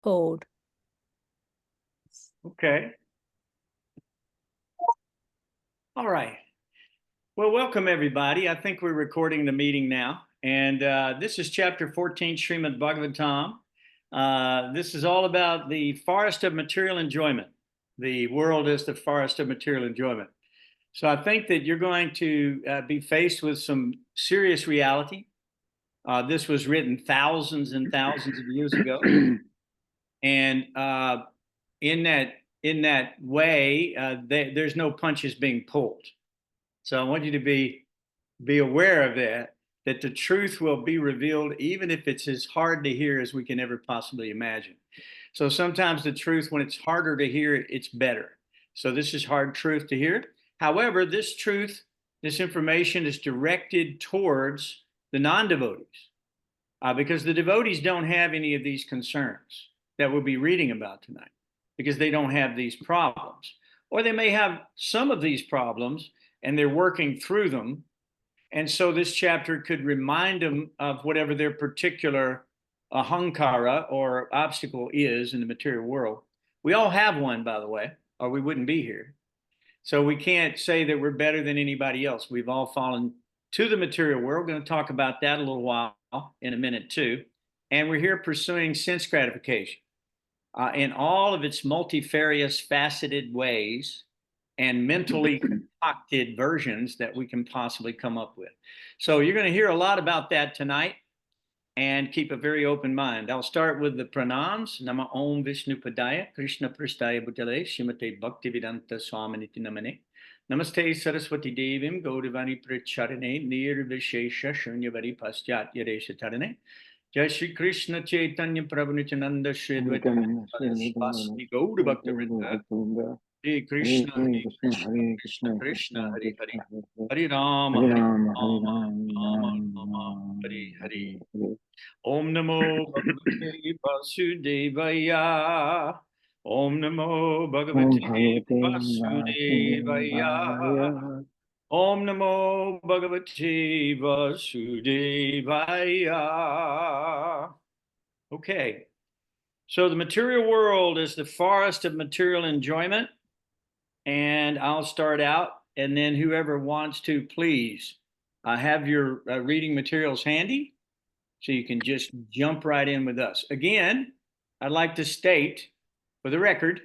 pulled. Okay. All right. Well, welcome everybody. I think we're recording the meeting now. And this is chapter 14, Srimad Bhagavatam. This is all about the forest of material enjoyment. The world is the forest of material enjoyment. So I think that you're going to be faced with some serious reality. This was written thousands and thousands of years ago. And in that way, there's no punches being pulled. So I want you to be aware of that the truth will be revealed, even if it's as hard to hear as we can ever possibly imagine. So sometimes the truth, when it's harder to hear, it's better. So this is hard truth to hear. However, this truth, this information is directed towards the non-devotees, because the devotees don't have any of these concerns that we'll be reading about tonight, because they don't have these problems. Or they may have some of these problems and they're working through them. And so this chapter could remind them of whatever their particular ahankara or obstacle is in the material world. We all have one, by the way, or we wouldn't be here. So we can't say that we're better than anybody else. We've all fallen to the material world. We're going to talk about that a little while in a minute too. And we're here pursuing sense gratification in all of its multifarious, faceted ways and mentally concocted versions that we can possibly come up with. So you're going to hear a lot about that tonight, and keep a very open mind. I'll start with the pranams. Nama Om Vishnu Padaya, Krishna Prasthaya Bhutale, Shrimate Bhaktivedanta Swaminiti Namane. Namaste Saraswati Devim, Gaudavani Pracharane, Nirvishesha Shunyavari Paschat Yadesha Tarane. Jai Shri Krishna Chaitanya Prabhu Nityananda Shri Advaita Vasni Gaur Bhaktivedanta. Hare Krishna, Hare Krishna, Krishna, Hare Hare, Hare Rama, Hare Rama, Rama Rama, Hare Hare. Om Namo Bhagavate Vasudevaya. Om Namo Bhagavate Vasudevaya. Om Namo Bhagavate Vasudevaya. Okay. So the material world is the forest of material enjoyment. And I'll start out, and then whoever wants to, please have your reading materials handy so you can just jump right in with us. Again, I'd like to state for the record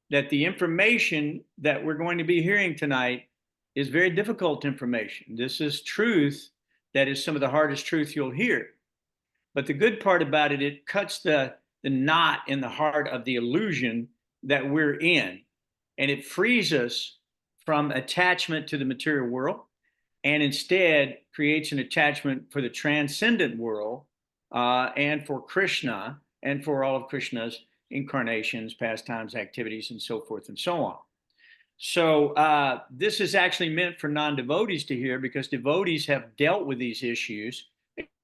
that the information that we're going to be hearing tonight is very difficult information. This is truth that is some of the hardest truth you'll hear. But the good part about it, it cuts the knot in the heart of the illusion that we're in. And it frees us from attachment to the material world, and instead creates an attachment for the transcendent world, and for Krishna, and for all of Krishna's incarnations, pastimes, activities, and so forth and so on. So this is actually meant for non-devotees to hear, because devotees have dealt with these issues,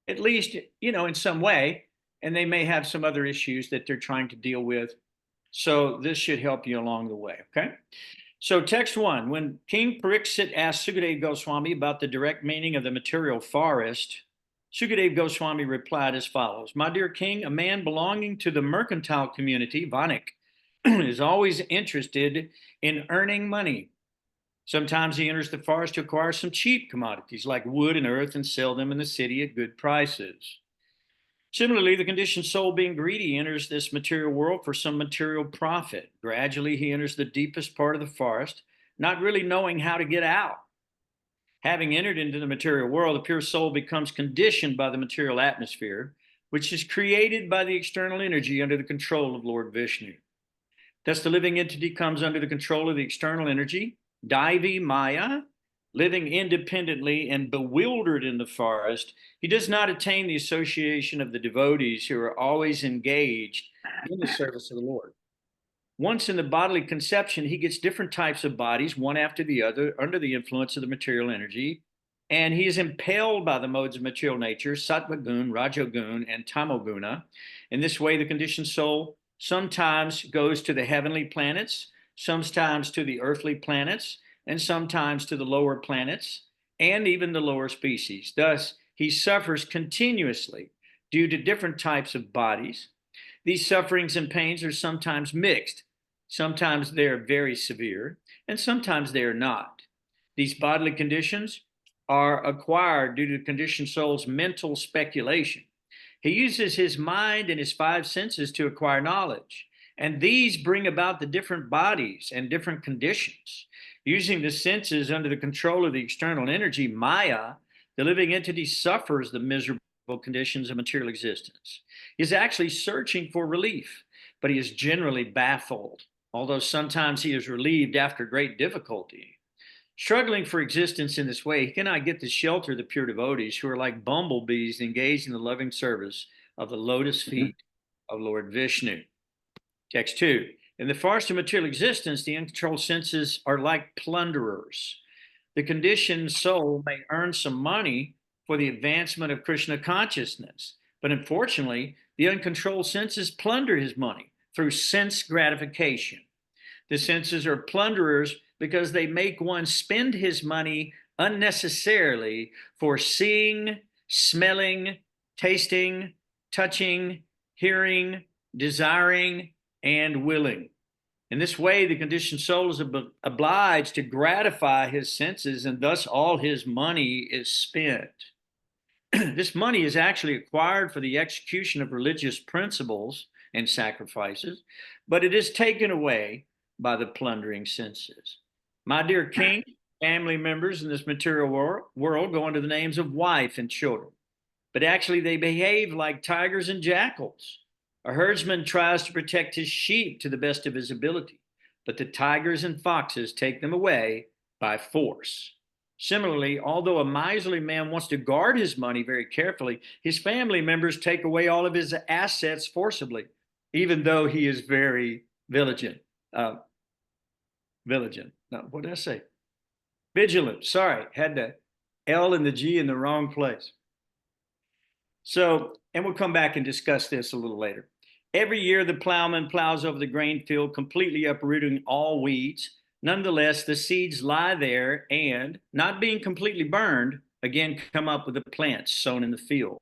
at least, in some way, and they may have some other issues that they're trying to deal with. So this should help you along the way, okay? So text 1, when King Pariksit asked Sukadeva Goswami about the direct meaning of the material forest, Sukadeva Goswami replied as follows: My dear king, a man belonging to the mercantile community, Vanik, is always interested in earning money. Sometimes he enters the forest to acquire some cheap commodities like wood and earth and sell them in the city at good prices. Similarly, the conditioned soul, being greedy, enters this material world for some material profit. Gradually, he enters the deepest part of the forest, not really knowing how to get out. Having entered into the material world, the pure soul becomes conditioned by the material atmosphere, which is created by the external energy under the control of Lord Vishnu. Thus, the living entity comes under the control of the external energy, Daivi Maya. Living independently and bewildered in the forest, he does not attain the association of the devotees who are always engaged in the service of the Lord. Once in the bodily conception, he gets different types of bodies, one after the other, under the influence of the material energy, and he is impelled by the modes of material nature, Sattva Gun, Rajogun, and Tamoguna. In this way, the conditioned soul sometimes goes to the heavenly planets, sometimes to the earthly planets, and sometimes to the lower planets, and even the lower species. Thus, he suffers continuously due to different types of bodies. These sufferings and pains are sometimes mixed. Sometimes they're very severe, and sometimes they are not. These bodily conditions are acquired due to the conditioned soul's mental speculation. He uses his mind and his five senses to acquire knowledge, and these bring about the different bodies and different conditions. Using the senses under the control of the external energy, Maya, the living entity suffers the miserable conditions of material existence. He is actually searching for relief, but he is generally baffled, although sometimes he is relieved after great difficulty. Struggling for existence in this way, he cannot get the shelter of the pure devotees who are like bumblebees engaged in the loving service of the lotus feet of Lord Vishnu. Text 2. In the forest of material existence, the uncontrolled senses are like plunderers. The conditioned soul may earn some money for the advancement of Krishna consciousness, but unfortunately, the uncontrolled senses plunder his money through sense gratification. The senses are plunderers because they make one spend his money unnecessarily for seeing, smelling, tasting, touching, hearing, desiring, and willing. In this way, the conditioned soul is obliged to gratify his senses, and thus all his money is spent. This money is actually acquired for the execution of religious principles and sacrifices, but it is taken away by the plundering senses. My dear king, family members in this material world go under the names of wife and children, but actually they behave like tigers and jackals. A herdsman tries to protect his sheep to the best of his ability, but the tigers and foxes take them away by force. Similarly, although a miserly man wants to guard his money very carefully, his family members take away all of his assets forcibly, even though he is very vigilant. No, what did I say? Vigilant. Sorry, had the L and the G in the wrong place. So, and we'll come back and discuss this a little later. Every year, the plowman plows over the grain field, completely uprooting all weeds. Nonetheless, the seeds lie there and, not being completely burned, again come up with the plants sown in the field.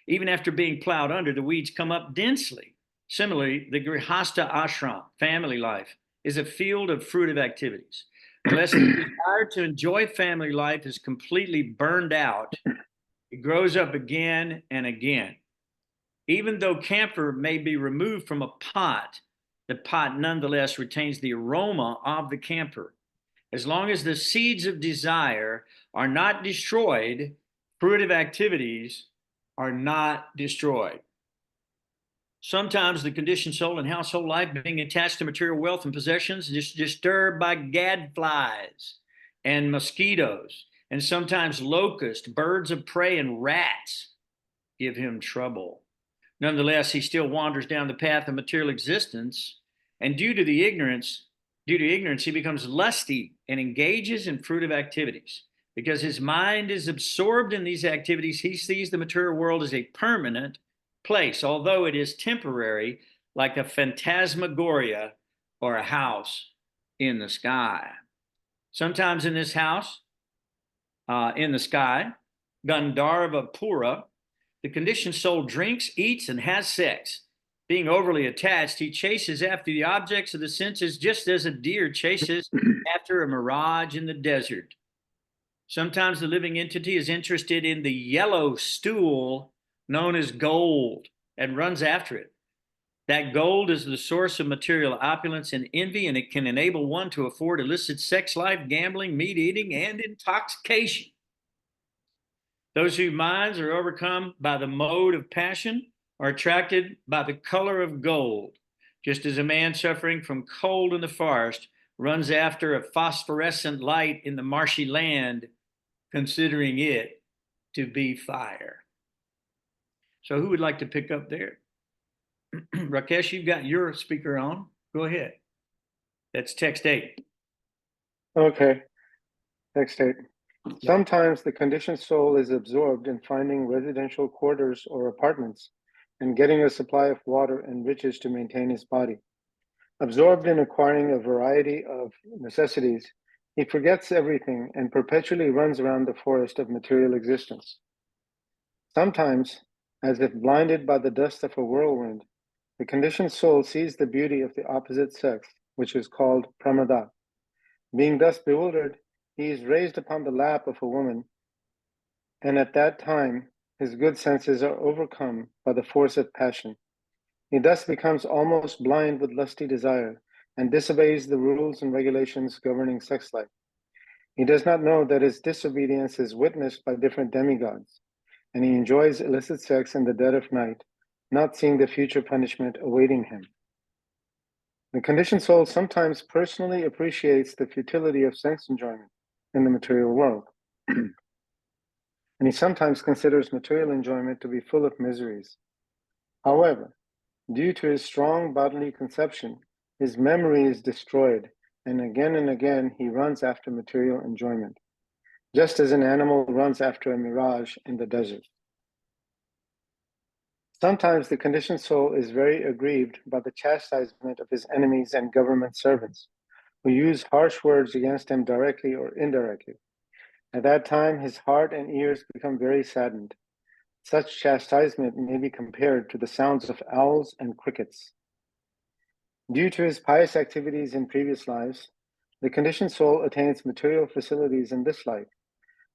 Even after being plowed under, the weeds come up densely. Similarly, the Grihastha ashram, family life, is a field of fruitive activities. Unless the desire to enjoy family life is completely burned out, it grows up again and again. Even though camphor may be removed from a pot, the pot nonetheless retains the aroma of the camphor. As long as the seeds of desire are not destroyed, fruitive activities are not destroyed. Sometimes the conditioned soul and household life, being attached to material wealth and possessions, is disturbed by gadflies and mosquitoes, and sometimes locusts, birds of prey, and rats give him trouble. Nonetheless, he still wanders down the path of material existence, and due to ignorance, he becomes lusty and engages in fruitive activities. Because his mind is absorbed in these activities, he sees the material world as a permanent place, although it is temporary, like a phantasmagoria or a house in the sky. Sometimes in this house, in the sky, Gandharva Pura, the conditioned soul drinks, eats, and has sex. Being overly attached, he chases after the objects of the senses just as a deer chases after a mirage in the desert. Sometimes the living entity is interested in the yellow stool known as gold and runs after it. That gold is the source of material opulence and envy, and it can enable one to afford illicit sex life, gambling, meat eating, and intoxication. Those whose minds are overcome by the mode of passion are attracted by the color of gold, just as a man suffering from cold in the forest runs after a phosphorescent light in the marshy land, considering it to be fire. So who would like to pick up there? Rakesh, you've got your speaker on. Go ahead. That's text 8. Okay, text 8. Sometimes the conditioned soul is absorbed in finding residential quarters or apartments and getting a supply of water and riches to maintain his body. Absorbed in acquiring a variety of necessities, he forgets everything and perpetually runs around the forest of material existence. Sometimes, as if blinded by the dust of a whirlwind, The conditioned soul sees the beauty of the opposite sex, which is called pramada. Being thus bewildered, he is raised upon the lap of a woman, and at that time his good senses are overcome by the force of passion. He thus becomes almost blind with lusty desire and disobeys the rules and regulations governing sex life. He does not know that his disobedience is witnessed by different demigods, and he enjoys illicit sex in the dead of night, not seeing the future punishment awaiting him. The conditioned soul sometimes personally appreciates the futility of sex enjoyment in the material world, and he sometimes considers material enjoyment to be full of miseries. However, due to his strong bodily conception, his memory is destroyed, and again he runs after material enjoyment, just as an animal runs after a mirage in the desert. Sometimes the conditioned soul is very aggrieved by the chastisement of his enemies and government servants, who use harsh words against him directly or indirectly. At that time, his heart and ears become very saddened. Such chastisement may be compared to the sounds of owls and crickets. Due to his pious activities in previous lives, the conditioned soul attains material facilities in this life,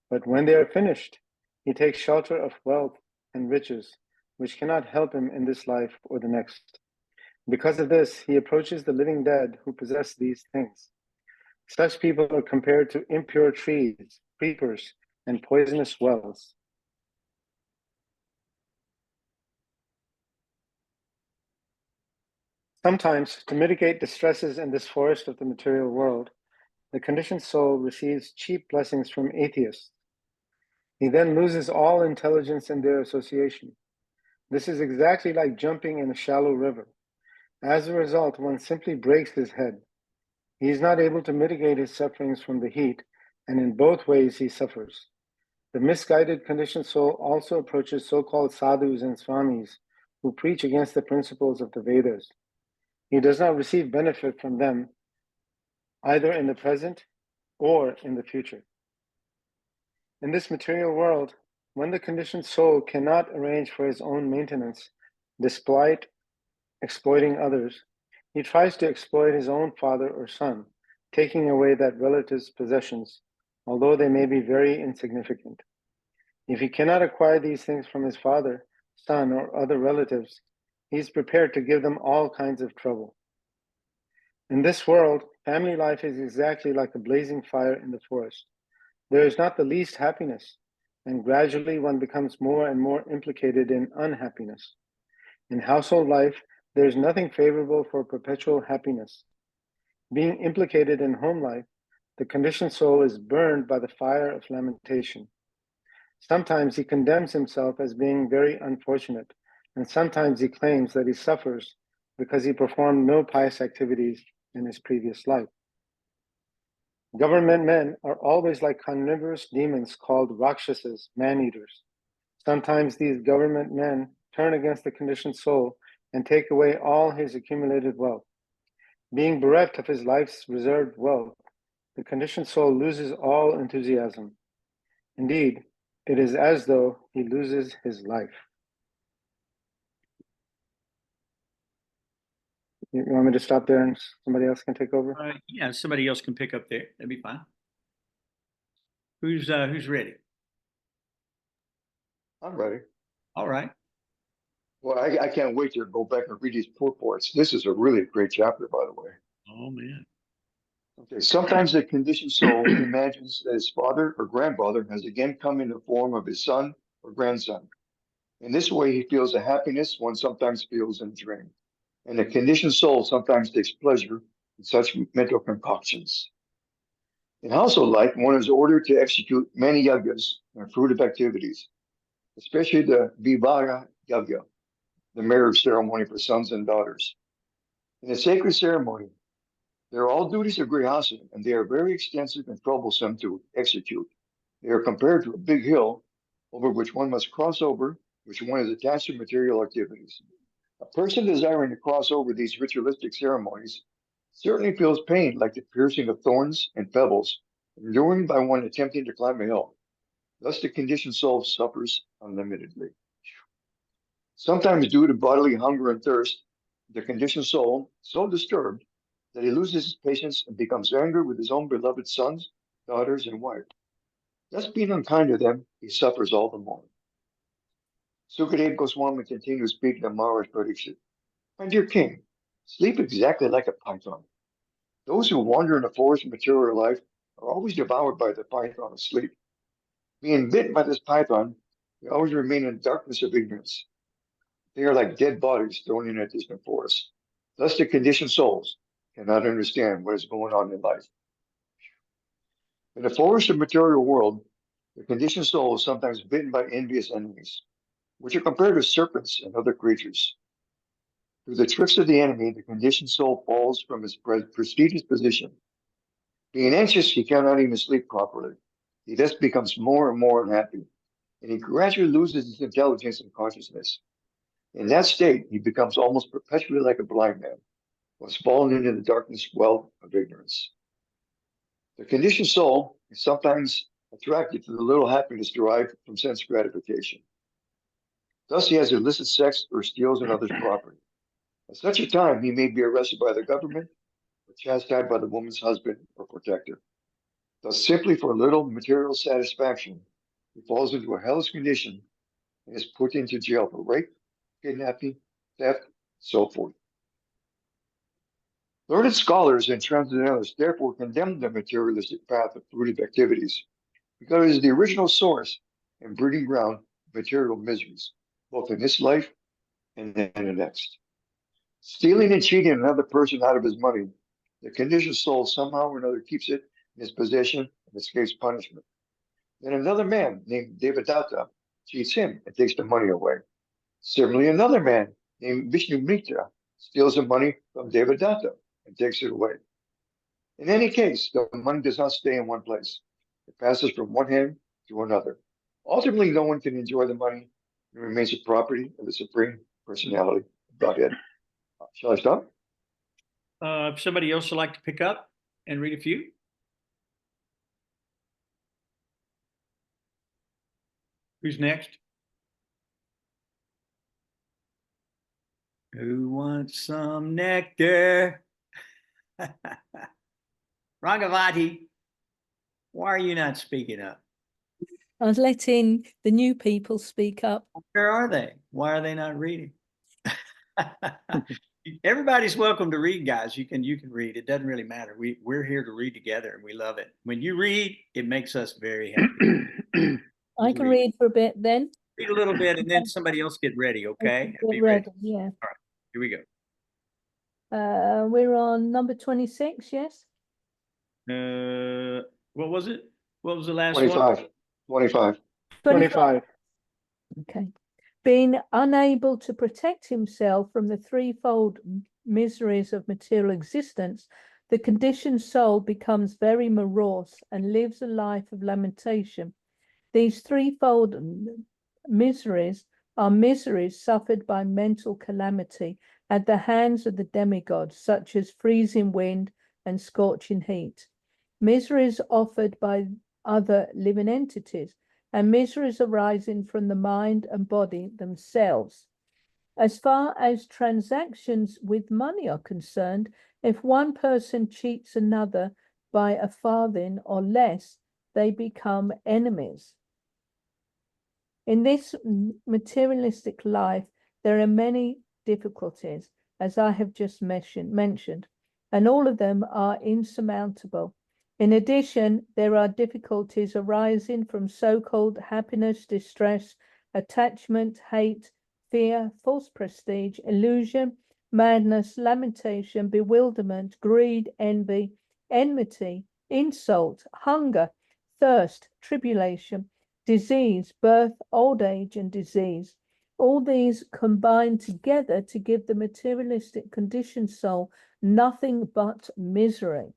but when they are finished, he takes shelter of wealth and riches, which cannot help him in this life or the next. Because of this, he approaches the living dead who possess these things. Such people are compared to impure trees, creepers, and poisonous wells. Sometimes, to mitigate the stresses in this forest of the material world, the conditioned soul receives cheap blessings from atheists. He then loses all intelligence in their association. This is exactly like jumping in a shallow river. As a result, one simply breaks his head. He is not able to mitigate his sufferings from the heat, and in both ways he suffers. The misguided conditioned soul also approaches so-called sadhus and swamis who preach against the principles of the Vedas. He does not receive benefit from them either in the present or in the future. In this material world, when the conditioned soul cannot arrange for his own maintenance, despite exploiting others, he tries to exploit his own father or son, taking away that relative's possessions, although they may be very insignificant. If he cannot acquire these things from his father, son, or other relatives, he is prepared to give them all kinds of trouble. In this world, family life is exactly like a blazing fire in the forest. There is not the least happiness, and gradually one becomes more and more implicated in unhappiness. In household life, there is nothing favorable for perpetual happiness. Being implicated in home life, the conditioned soul is burned by the fire of lamentation. Sometimes he condemns himself as being very unfortunate, and sometimes he claims that he suffers because he performed no pious activities in his previous life. Government men are always like carnivorous demons called rakshasas, man-eaters. Sometimes these government men turn against the conditioned soul and take away all his accumulated wealth. Being bereft of his life's reserved wealth, the conditioned soul loses all enthusiasm. Indeed, it is as though he loses his life. You want me to stop there and somebody else can take over? Yeah, somebody else can pick up there. That'd be fine. Who's ready? I'm ready. All right. Well, I can't wait to go back and read these purports. This is a really great chapter, by the way. Oh man. Okay, sometimes the conditioned soul imagines that his father or grandfather has again come in the form of his son or grandson. In this way, he feels a happiness one sometimes feels in a dream. And the conditioned soul sometimes takes pleasure in such mental concoctions. In household life, one is ordered to execute many yagas and fruitive activities, especially the Vivara yaga, the marriage ceremony for sons and daughters. In a sacred ceremony, they're all duties of grihasta, and they are very extensive and troublesome to execute. They are compared to a big hill over which one must cross over, which one is attached to material activities. A person desiring to cross over these ritualistic ceremonies certainly feels pain like the piercing of thorns and pebbles endured by one attempting to climb a hill. Thus, the conditioned soul suffers unlimitedly. Sometimes, due to bodily hunger and thirst, the conditioned soul so disturbed that he loses his patience and becomes angry with his own beloved sons, daughters, and wife. Thus, being unkind to them, he suffers all the more. Sukadeva Goswami continues speaking of Maharaj Parikshit. My dear king, sleep exactly like a python. Those who wander in the forest of material life are always devoured by the python of sleep. Being bitten by this python, they always remain in darkness of ignorance. They are like dead bodies thrown in a distant forest. Thus, the conditioned souls cannot understand what is going on in life. In the forest of material world, the conditioned soul is sometimes bitten by envious enemies, which are compared to serpents and other creatures. Through the tricks of the enemy, the conditioned soul falls from his prestigious position. Being anxious, he cannot even sleep properly. He thus becomes more and more unhappy, and he gradually loses his intelligence and consciousness. In that state, he becomes almost perpetually like a blind man, was fallen into the darkness well of ignorance. The conditioned soul is sometimes attracted to the little happiness derived from sense gratification. Thus, he has illicit sex or steals another's property. At such a time, he may be arrested by the government or chastised by the woman's husband or protector. Thus, simply for a little material satisfaction, he falls into a hellish condition and is put into jail for rape, kidnapping, theft, and so forth. Learned scholars and transcendentalists therefore condemn the materialistic path of fruitive activities because it is the original source and breeding ground of material miseries, both in this life and in the next. Stealing and cheating another person out of his money, the conditioned soul somehow or another keeps it in his possession and escapes punishment. Then another man named Devadatta cheats him and takes the money away. Similarly, another man named Vishnumitra steals the money from Devadatta and takes it away. In any case, the money does not stay in one place. It passes from one hand to another. Ultimately, no one can enjoy the money. It remains the property of the Supreme Personality of Godhead. Shall I stop? If somebody else would like to pick up and read a few. Who's next? Who wants some nectar? Raghavati, why are you not speaking up? I was letting the new people speak up. Where are they? Why are they not reading? Everybody's welcome to read, guys. You can read. It doesn't really matter. We're here to read together, and we love it. When you read, it makes us very happy. I can read for a bit then. Read a little bit, and then somebody else get ready, okay? Get ready, yeah. All right, here we go. We're on number 26, yes? What was it? What was the last 25. one? 25. Okay. Being unable to protect himself from the threefold miseries of material existence, the conditioned soul becomes very morose and lives a life of lamentation. These threefold miseries are miseries suffered by mental calamity at the hands of the demigods, such as freezing wind and scorching heat. Miseries offered by other living entities, and miseries arising from the mind and body themselves. As far as transactions with money are concerned, if one person cheats another by a farthing or less, they become enemies. In this materialistic life, there are many difficulties, as I have just mentioned, and all of them are insurmountable. In addition, there are difficulties arising from so-called happiness, distress, attachment, hate, fear, false prestige, illusion, madness, lamentation, bewilderment, greed, envy, enmity, insult, hunger, thirst, tribulation, disease, birth, old age, and disease. All these combine together to give the materialistic conditioned soul nothing but misery.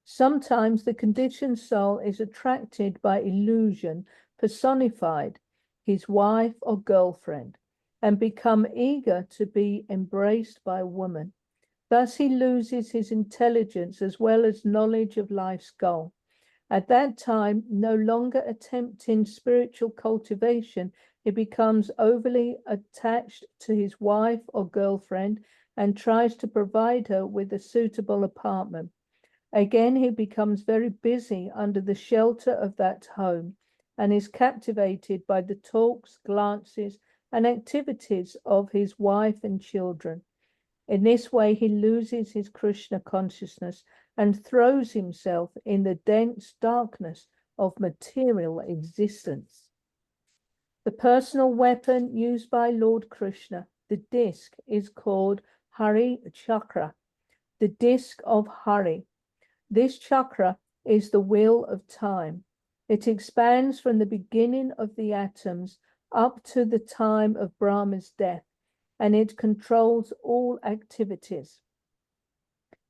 Sometimes the conditioned soul is attracted by illusion personified, his wife or girlfriend, and become eager to be embraced by a woman. Thus he loses his intelligence as well as knowledge of life's goal. At that time, no longer attempting spiritual cultivation, he becomes overly attached to his wife or girlfriend and tries to provide her with a suitable apartment. Again, he becomes very busy under the shelter of that home and is captivated by the talks, glances, and activities of his wife and children. In this way, he loses his Krishna consciousness and throws himself in the dense darkness of material existence. The personal weapon used by Lord Krishna, the disc, is called Hari Chakra, the disc of Hari. This chakra is the wheel of time. It expands from the beginning of the atoms up to the time of Brahma's death, and it controls all activities.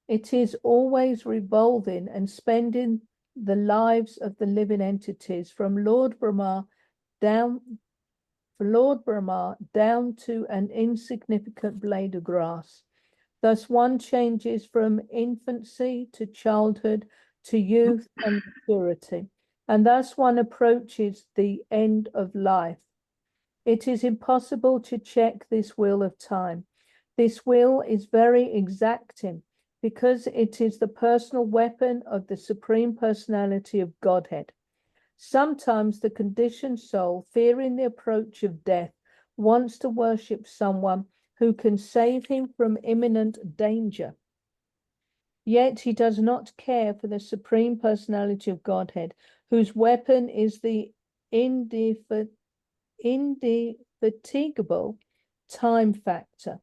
It is always revolving and spending the lives of the living entities from Lord Brahma down to an insignificant blade of grass. Thus one changes from infancy to childhood to youth and maturity, and thus one approaches the end of life. It is impossible to check this wheel of time. This wheel is very exacting because it is the personal weapon of the Supreme Personality of Godhead. Sometimes the conditioned soul, fearing the approach of death, wants to worship someone who can save him from imminent danger. Yet he does not care for the Supreme Personality of Godhead, whose weapon is the indefatigable time factor.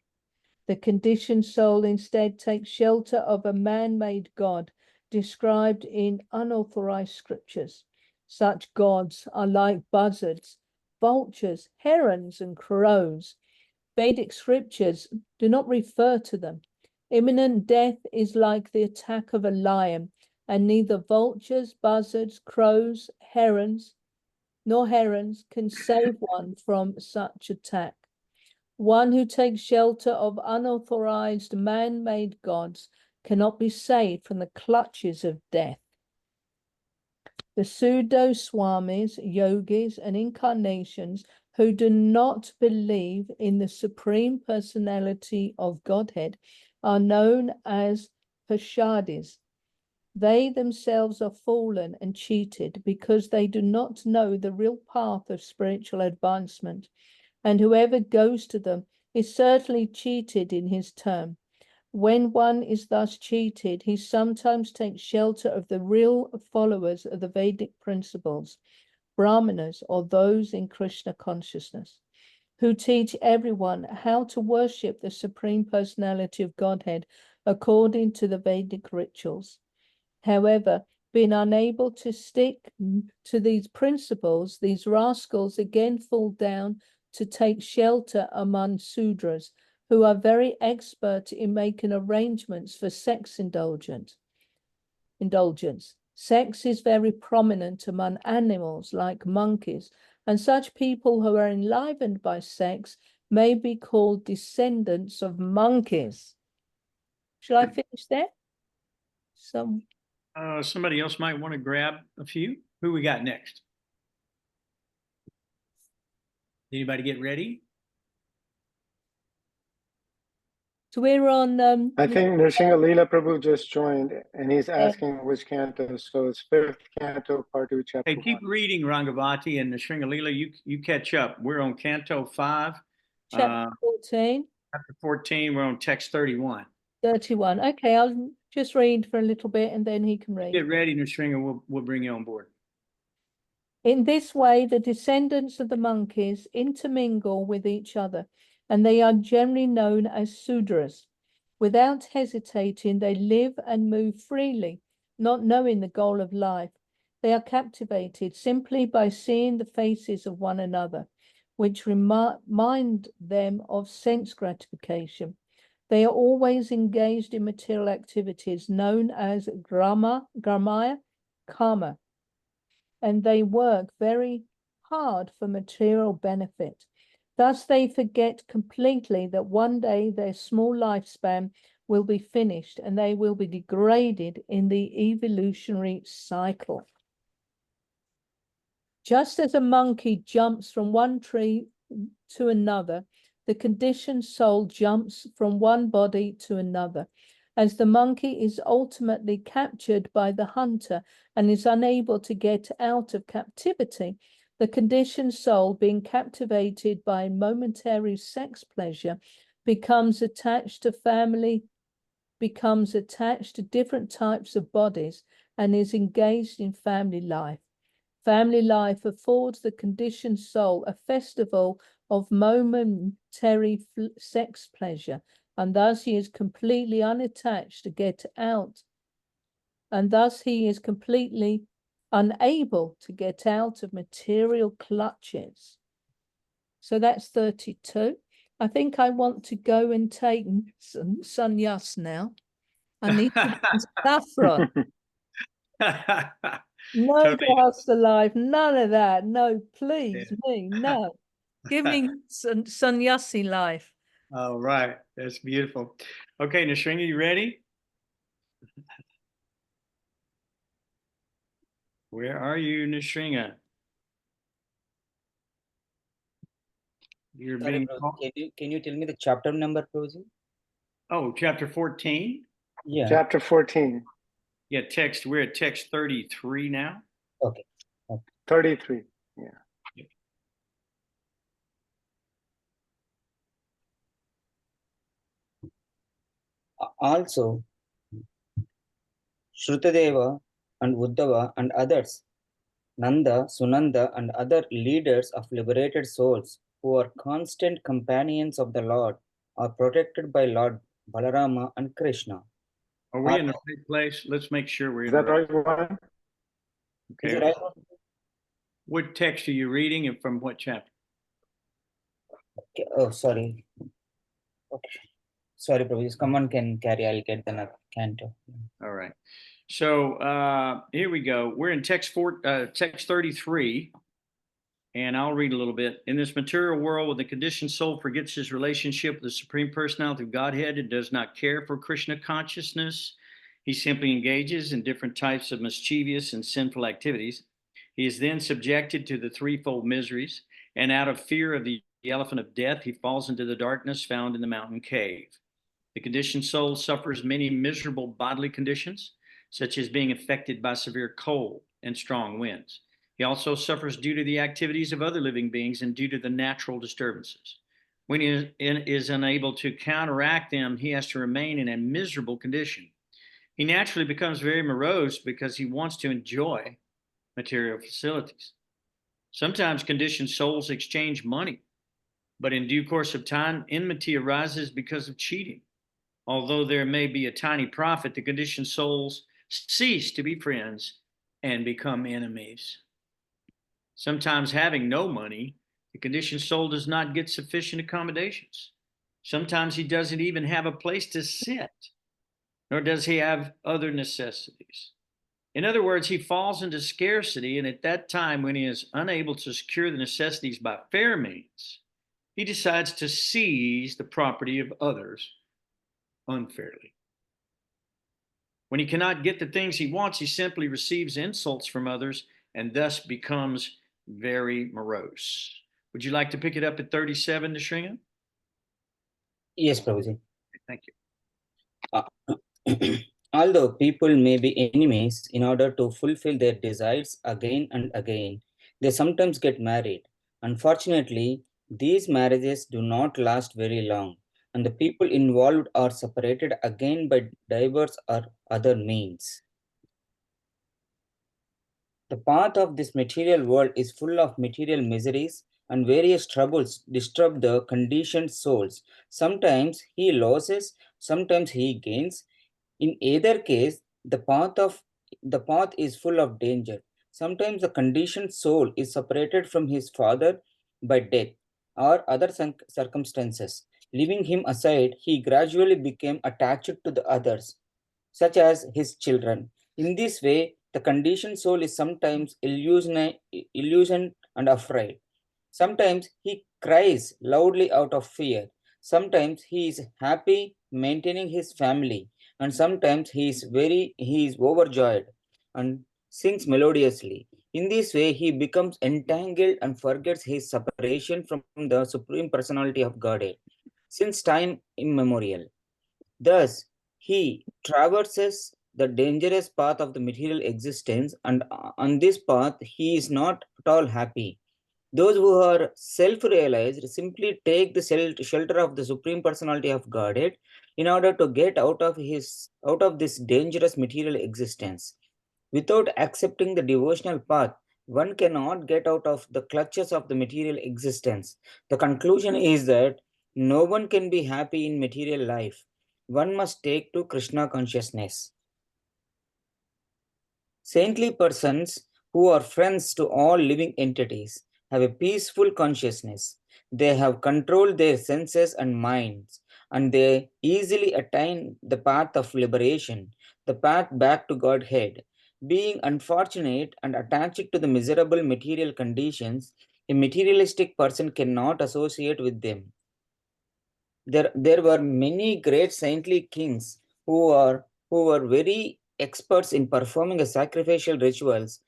The conditioned soul instead takes shelter of a man-made god described in unauthorized scriptures. Such gods are like buzzards, vultures, herons, and crows. Vedic scriptures do not refer to them. Imminent death is like the attack of a lion, and neither vultures, buzzards, crows, nor herons can save one from such attack. One who takes shelter of unauthorized man-made gods cannot be saved from the clutches of death. The pseudo-swamis, yogis, and incarnations who do not believe in the Supreme Personality of Godhead are known as Pashadis. They themselves are fallen and cheated because they do not know the real path of spiritual advancement, and whoever goes to them is certainly cheated in his turn. When one is thus cheated, he sometimes takes shelter of the real followers of the Vedic principles, Brahmanas, or those in Krishna consciousness, who teach everyone how to worship the Supreme Personality of Godhead according to the Vedic rituals. However, being unable to stick to these principles, these rascals again fall down to take shelter among Sudras, who are very expert in making arrangements for sex indulgence. Sex is very prominent among animals like monkeys, and such people who are enlivened by sex may be called descendants of monkeys. Shall I finish there? Somebody else might want to grab a few. Who we got next? Anybody get ready? So we're on. I think Nrsinga Leela Prabhu just joined, and he's asking which canto. So it's 5th canto, part 2, chapter 1. Hey, keep reading, Rangavati and Nrsinga Leela. You catch up. We're on Canto 5. Chapter 14. Chapter 14, we're on text 31. 31. Okay, I'll just read for a little bit and then he can read. Get ready, Nrsinga. We'll bring you on board. In this way, the descendants of the monkeys intermingle with each other, and they are generally known as Sudras. Without hesitating, they live and move freely, not knowing the goal of life. They are captivated simply by seeing the faces of one another, which remind them of sense gratification. They are always engaged in material activities known as gramaya karma, and they work very hard for material benefit. Thus, they forget completely that one day their small lifespan will be finished and they will be degraded in the evolutionary cycle. Just as a monkey jumps from one tree to another, the conditioned soul jumps from one body to another. As the monkey is ultimately captured by the hunter and is unable to get out of captivity, the conditioned soul, being captivated by momentary sex pleasure, becomes attached to different types of bodies and is engaged in family life. Family life affords the conditioned soul a festival of momentary sex pleasure, and thus he is completely unattached to get out. And thus he is completely unable to get out of material clutches. So that's 32. I think I want to go and take some sannyas now. I need to be saffron. No Totally. Grahastha life, none of that. No, please, Yeah. me, no. Give me sannyasi life. All right. That's beautiful. Okay, Nishringa, you ready? Where are you, Nishringa? You're Sorry, being Prabhuji. called. Can you tell me the chapter number, Prabhuji? Oh, chapter 14? Yeah. Chapter 14, Yeah, we're at text 33 now. Okay. 33. Yeah. Also, Shrutadeva and Uddhava and others, Nanda, Sunanda, and other leaders of liberated souls who are constant companions of the Lord are protected by Lord Balarama and Krishna. Are we in the right place? Let's make sure we're Is in the that right. right one? Is Okay. it right? What text are you reading and from what chapter? Okay. Oh, sorry. Okay. Sorry, Prabhuji. Someone can carry. I'll get the canto. All right. So here we go. We're in text 33, and I'll read a little bit. In this material world, when the conditioned soul forgets his relationship with the Supreme Personality of Godhead and does not care for Krishna consciousness, he simply engages in different types of mischievous and sinful activities. He is then subjected to the threefold miseries, and out of fear of the elephant of death, he falls into the darkness found in the mountain cave. The conditioned soul suffers many miserable bodily conditions, such as being affected by severe cold and strong winds. He also suffers due to the activities of other living beings and due to the natural disturbances. When he is unable to counteract them, he has to remain in a miserable condition. He naturally becomes very morose because he wants to enjoy material facilities. Sometimes conditioned souls exchange money, but in due course of time, enmity arises because of cheating. Although there may be a tiny profit, the conditioned souls cease to be friends and become enemies. Sometimes, having no money, the conditioned soul does not get sufficient accommodations. Sometimes he doesn't even have a place to sit, nor does he have other necessities. In other words, he falls into scarcity, and at that time, when he is unable to secure the necessities by fair means, he decides to seize the property of others unfairly. When he cannot get the things he wants, he simply receives insults from others and thus becomes very morose. Would you like to pick it up at 37, Nishringa? Yes, Prabhuji. Thank you. Although people may be enemies, in order to fulfill their desires again and again, they sometimes get married. Unfortunately, these marriages do not last very long, and the people involved are separated again by diverse or other means. The path of this material world is full of material miseries, and various troubles disturb the conditioned souls. Sometimes he loses, sometimes he gains. In either case, the path is full of danger. Sometimes the conditioned soul is separated from his father by death or other circumstances. Leaving him aside, he gradually became attached to the others, such as his children. In this way, the conditioned soul is sometimes illusioned and afraid. Sometimes he cries loudly out of fear. Sometimes he is happy maintaining his family, and sometimes he is overjoyed and sings melodiously. In this way, he becomes entangled and forgets his separation from the Supreme Personality of Godhead since time immemorial. Thus, he traverses the dangerous path of the material existence, and on this path, he is not at all happy. Those who are self-realized simply take the shelter of the Supreme Personality of Godhead in order to get out of this dangerous material existence. Without accepting the devotional path, one cannot get out of the clutches of the material existence. The conclusion is that no one can be happy in material life. One must take to Krishna consciousness. Saintly persons who are friends to all living entities have a peaceful consciousness. They have controlled their senses and minds, and they easily attain the path of liberation, the path back to Godhead. Being unfortunate and attached to the miserable material conditions, a materialistic person cannot associate with them. There were many great saintly kings who were very experts in performing a sacrificial rituals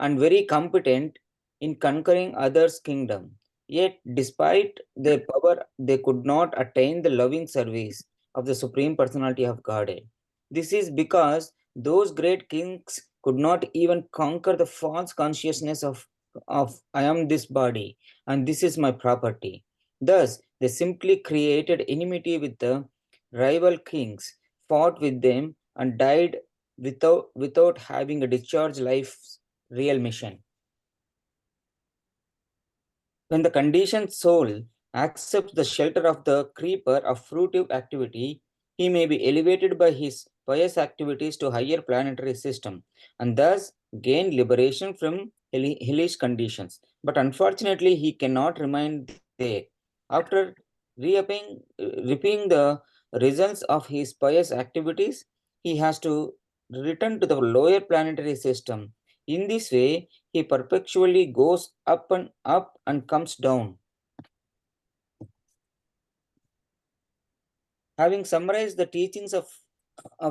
and very competent in conquering others' kingdom. Yet, despite their power, they could not attain the loving service of the Supreme Personality of Godhead. This is because those great kings could not even conquer the false consciousness of I am this body and this is my property. Thus, they simply created enmity with the rival kings, fought with them, and died without having a discharged life's real mission. When the conditioned soul accepts the shelter of the creeper of fruitive activity, he may be elevated by his pious activities to higher planetary system and thus gain liberation from hellish conditions. But unfortunately, he cannot remain there. After reaping the results of his pious activities, he has to return to the lower planetary system. In this way, he perpetually goes up and comes down. Having summarized the teachings of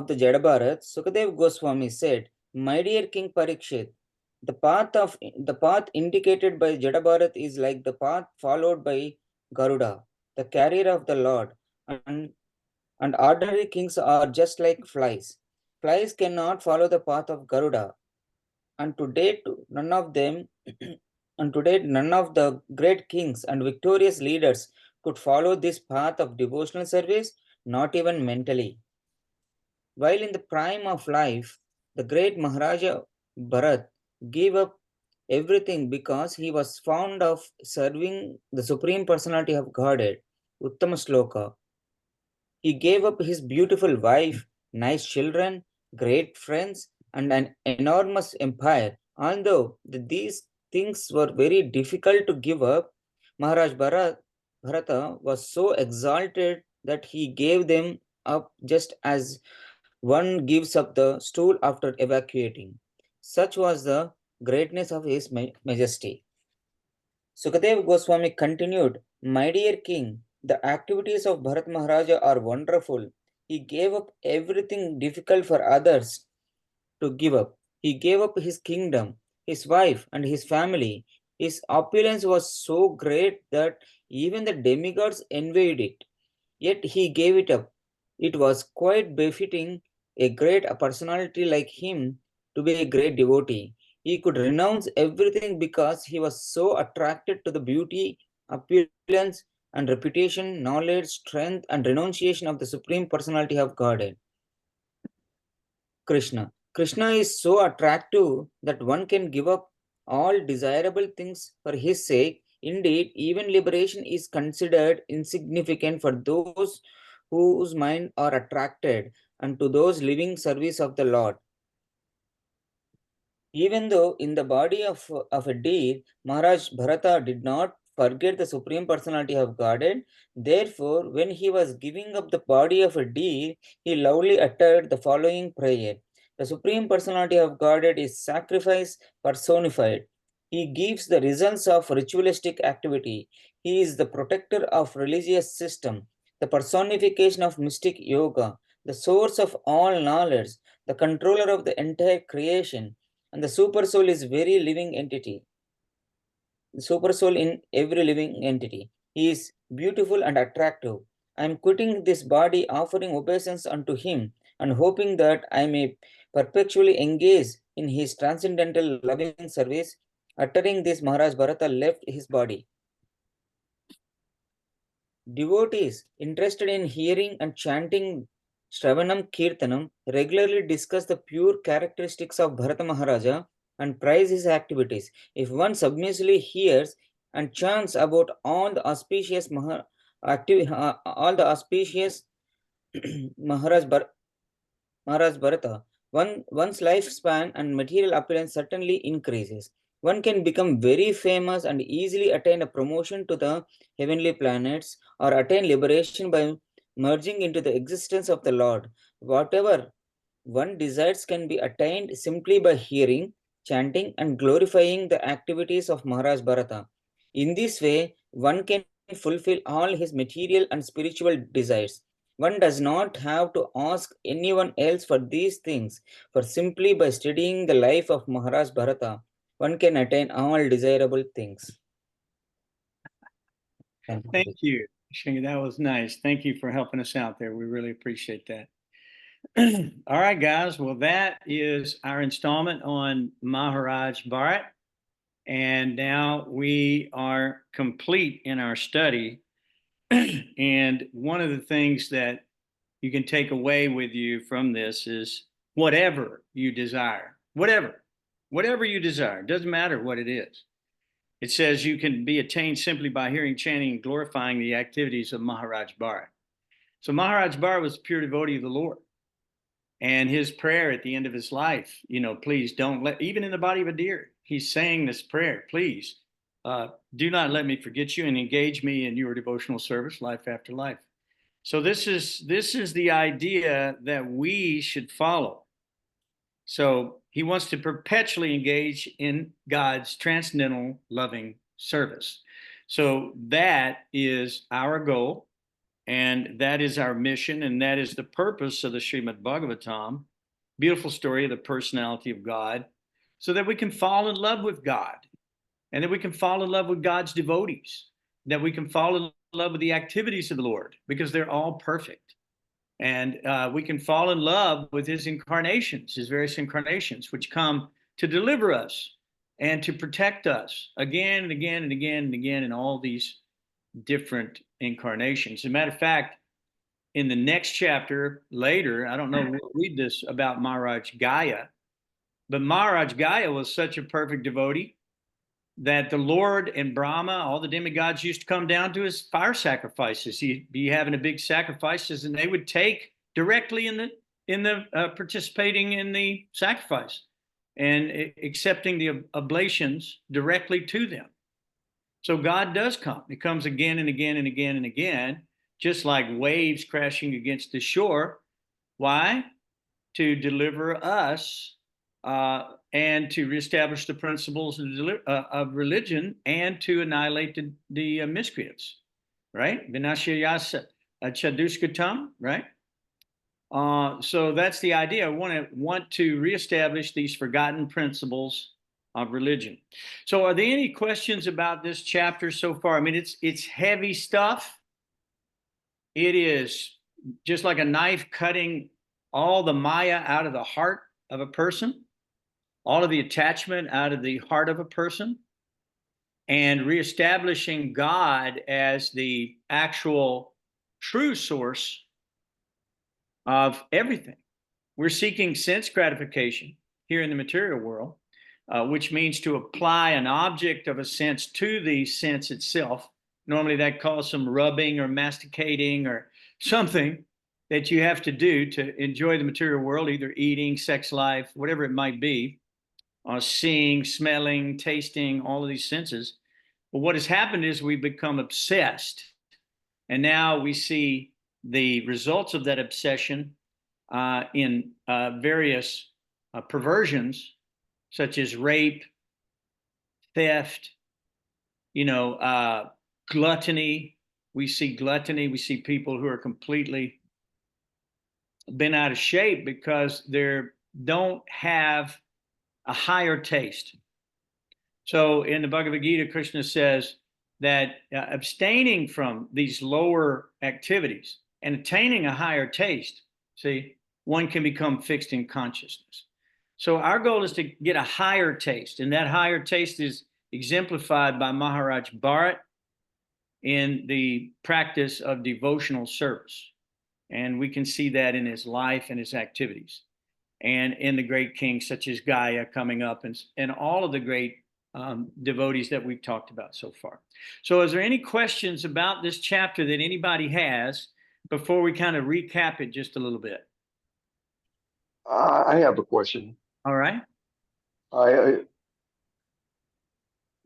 the Jadabharat, Sukadev Goswami said, "My dear King Parikshit, the path indicated by Jadabharat is like the path followed by Garuda, the carrier of the Lord, and ordinary kings are just like flies. Flies cannot follow the path of Garuda, and to date none of them and to date none of the great kings and victorious leaders could follow this path of devotional service, not even mentally. While in the prime of life, the great Maharaja Bharat gave up everything because he was fond of serving the Supreme Personality of Godhead, Uttama Sloka. He gave up his beautiful wife, nice children, great friends, and an enormous empire. Although these things were very difficult to give up, Maharaj Bharata was so exalted that he gave them up just as one gives up the stool after evacuating. Such was the greatness of his majesty. Sukadev Goswami continued, "My dear king, the activities of Bharat Maharaja are wonderful. He gave up everything difficult for others to give up. He gave up his kingdom, his wife, and his family. His opulence was so great that even the demigods envied it. Yet he gave it up. It was quite befitting a great personality like him to be a great devotee. He could renounce everything because he was so attracted to the beauty, opulence, and reputation, knowledge, strength, and renunciation of the Supreme Personality of Godhead, Krishna. Krishna is so attractive that one can give up all desirable things for his sake. Indeed, even liberation is considered insignificant for those whose mind are attracted and to those living service of the Lord. Even though in the body of a deer, Maharaj Bharata did not forget the Supreme Personality of Godhead. Therefore, when he was giving up the body of a deer, he loudly uttered the following prayer. The Supreme Personality of Godhead is sacrifice personified. He gives the results of ritualistic activity. He is the protector of religious system, the personification of mystic yoga, the source of all knowledge, the controller of the entire creation, and the super soul is very living entity. The super soul in every living entity. He is beautiful and attractive. I am quitting this body, offering obeisance unto him, and hoping that I may perpetually engage in his transcendental loving service. Uttering this, Maharaj Bharata left his body. Devotees interested in hearing and chanting Shravanam Kirtanam regularly discuss the pure characteristics of Bharata Maharaja and praise his activities. If one submissively hears and chants about all the auspicious Maharaj Bharata, one's lifespan and material appearance certainly increases. One can become very famous and easily attain a promotion to the heavenly planets or attain liberation by merging into the existence of the Lord. Whatever one desires can be attained simply by hearing, chanting, and glorifying the activities of Maharaj Bharata. In this way, one can fulfill all his material and spiritual desires. One does not have to ask anyone else for these things, for simply by studying the life of Maharaj Bharata, one can attain all desirable things. Thank you, Shinga. That was nice. Thank you for helping us out there. We really appreciate that. All right, guys. Well, that is our installment on Maharaj Bharat. And now we are complete in our study. And one of the things that you can take away with you from this is whatever you desire, whatever you desire, doesn't matter what it is. It says you can be attained simply by hearing, chanting, and glorifying the activities of Maharaj Bharat. So Maharaj Bharat was a pure devotee of the Lord. And his prayer at the end of his life, please don't let, even in the body of a deer, he's saying this prayer, please do not let me forget you and engage me in your devotional service, life after life. So this is the idea that we should follow. So he wants to perpetually engage in God's transcendental loving service. So that is our goal. And that is our mission, and that is the purpose of the Srimad Bhagavatam, beautiful story of the personality of God, so that we can fall in love with God, and that we can fall in love with God's devotees, that we can fall in love with the activities of the Lord, because they're all perfect. And we can fall in love with his incarnations, his various incarnations, which come to deliver us and to protect us again and again and again and again in all these different incarnations. As a matter of fact, in the next chapter later, I don't know, we'll read this about Maharaj Gaya, but Maharaj Gaya was such a perfect devotee that the Lord and Brahma, all the demigods, used to come down to his fire sacrifices. He'd be having a big sacrifices, and they would take directly in the participating in the sacrifice and accepting the oblations directly to them. So God does come. He comes again and again and again and again, just like waves crashing against the shore. Why? To deliver us and to reestablish the principles of religion and to annihilate the miscreants, right? Vinashayasa chadushkatam, right? So that's the idea. I want to reestablish these forgotten principles of religion. So are there any questions about this chapter so far? I mean, it's heavy stuff. It is just like a knife cutting all the Maya out of the heart of a person, all of the attachment out of the heart of a person, and reestablishing God as the actual true source of everything. We're seeking sense gratification here in the material world, which means to apply an object of a sense to the sense itself. Normally that calls some rubbing or masticating or something that you have to do to enjoy the material world, either eating, sex life, whatever it might be, seeing, smelling, tasting, all of these senses. But what has happened is we've become obsessed. And now we see the results of that obsession in various perversions, such as rape, theft, gluttony. We see gluttony. We see people who are completely been out of shape because they don't have a higher taste. So in the Bhagavad Gita, Krishna says that abstaining from these lower activities and attaining a higher taste, see, one can become fixed in consciousness. So our goal is to get a higher taste, and that higher taste is exemplified by Maharaj Bharat in the practice of devotional service. And we can see that in his life and his activities, and in the great kings such as Gaia coming up, and all of the great devotees that we've talked about so far. So is there any questions about this chapter that anybody has before we kind of recap it just a little bit? I have a question. All right.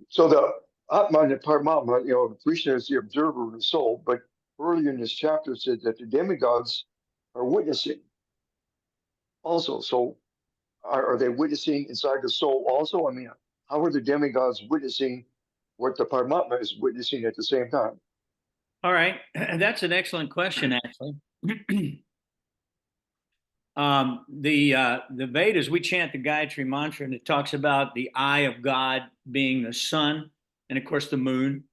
So the Atma and the Paramatma, you know, Krishna is the observer of the soul, but earlier in this chapter it said that the demigods are witnessing also. So are they witnessing inside the soul also? I mean, how are the demigods witnessing what the Paramatma is witnessing at the same time? All right. That's an excellent question, actually. The Vedas, we chant the Gayatri mantra, and it talks about the eye of God being the sun and, of course, the moon.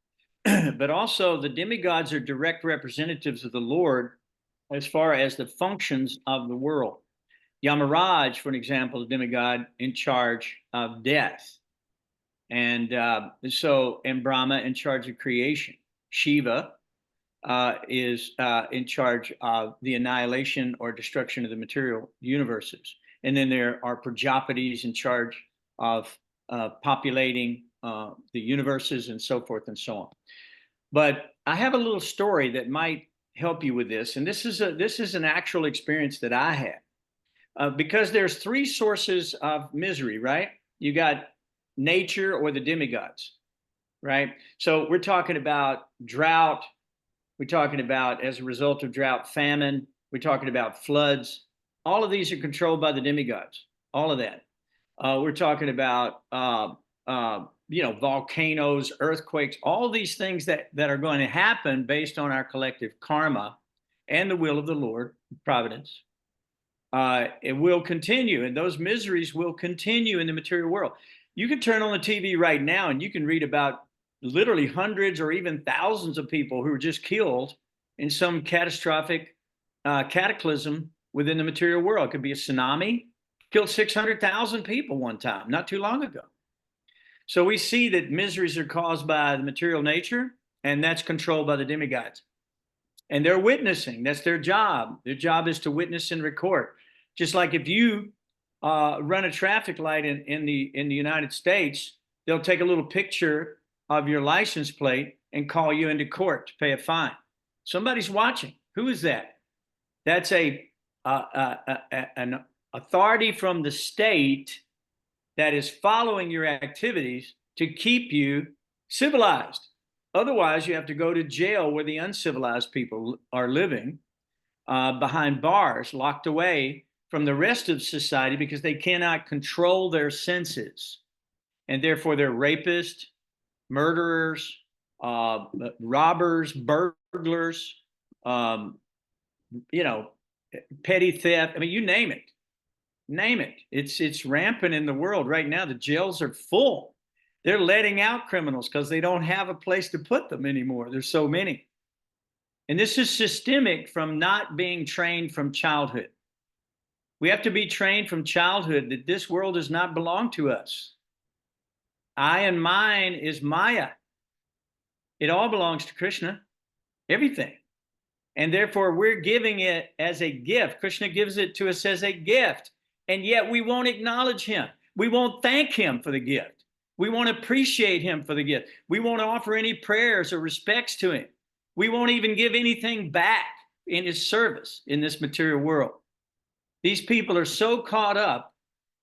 But also the demigods are direct representatives of the Lord as far as the functions of the world. Yamaraj, for an example, a demigod in charge of death. And Brahma in charge of creation. Shiva is in charge of the annihilation or destruction of the material universes. And then there are Prajapatis in charge of populating the universes and so forth and so on. But I have a little story that might help you with this. And this is an actual experience that I had. Because there's three sources of misery, right? You got nature or the demigods, right? So we're talking about drought. We're talking about, as a result of drought, famine. We're talking about floods. All of these are controlled by the demigods. All of that. We're talking about, volcanoes, earthquakes, all these things that are going to happen based on our collective karma and the will of the Lord, providence. It will continue, and those miseries will continue in the material world. You can turn on the TV right now and you can read about literally hundreds or even thousands of people who were just killed in some catastrophic cataclysm within the material world. It could be a tsunami, killed 600,000 people one time, not too long ago. So we see that miseries are caused by the material nature, and that's controlled by the demigods. And they're witnessing. That's their job. Their job is to witness and record. Just like if you run a traffic light in the United States, they'll take a little picture of your license plate and call you into court to pay a fine. Somebody's watching. Who is that? That's an authority from the state that is following your activities to keep you civilized. Otherwise, you have to go to jail where the uncivilized people are living, behind bars, locked away from the rest of society because they cannot control their senses. And therefore, they're rapists, murderers, robbers, burglars, petty theft. I mean, you name it. Name it. It's rampant in the world right now. The jails are full. They're letting out criminals because they don't have a place to put them anymore. There's so many. And this is systemic from not being trained from childhood. We have to be trained from childhood that this world does not belong to us. I and mine is Maya. It all belongs to Krishna, everything. And therefore, we're giving it as a gift. Krishna gives it to us as a gift. And yet we won't acknowledge him. We won't thank him for the gift. We won't appreciate him for the gift. We won't offer any prayers or respects to him. We won't even give anything back in his service in this material world. These people are so caught up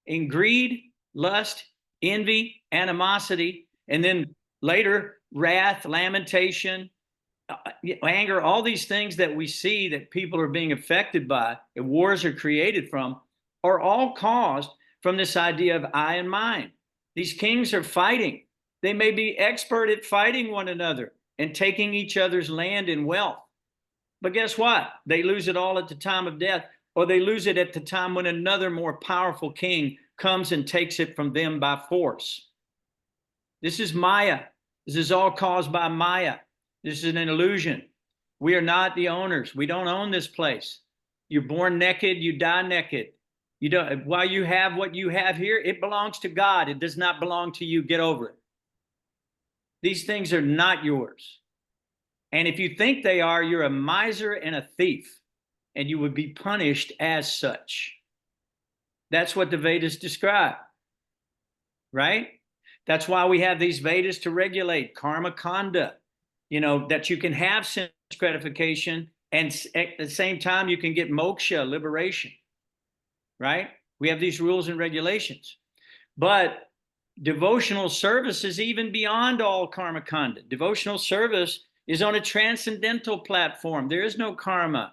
in greed, lust, envy, animosity, and then later wrath, lamentation, anger, all these things that we see that people are being affected by and wars are created from are all caused from this idea of I and mine. These kings are fighting. They may be expert at fighting one another and taking each other's land and wealth. But guess what? They lose it all at the time of death, or they lose it at the time when another more powerful king comes and takes it from them by force. This is Maya. This is all caused by Maya. This is an illusion. We are not the owners. We don't own this place. You're born naked, you die naked. You don't, while you have what you have here, it belongs to God. It does not belong to you. Get over it. These things are not yours. And if you think they are, you're a miser and a thief, and you would be punished as such. That's what the Vedas describe, right? That's why we have these Vedas to regulate karma kanda, you know, that you can have sense gratification and at the same time you can get moksha, liberation, right? We have these rules and regulations. But devotional service is even beyond all karma kanda. Devotional service is on a transcendental platform. There is no karma.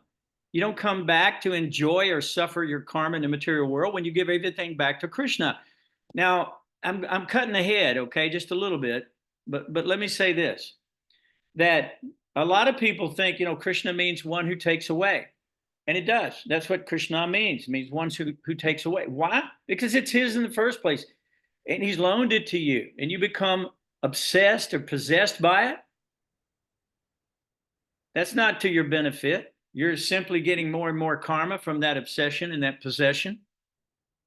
You don't come back to enjoy or suffer your karma in the material world when you give everything back to Krishna. Now, I'm cutting ahead, okay, just a little bit, but let me say this, that a lot of people think, you know, Krishna means one who takes away. And it does. That's what Krishna means. It means one who takes away. Why? Because it's his in the first place. And he's loaned it to you. And you become obsessed or possessed by it. That's not to your benefit. You're simply getting more and more karma from that obsession and that possession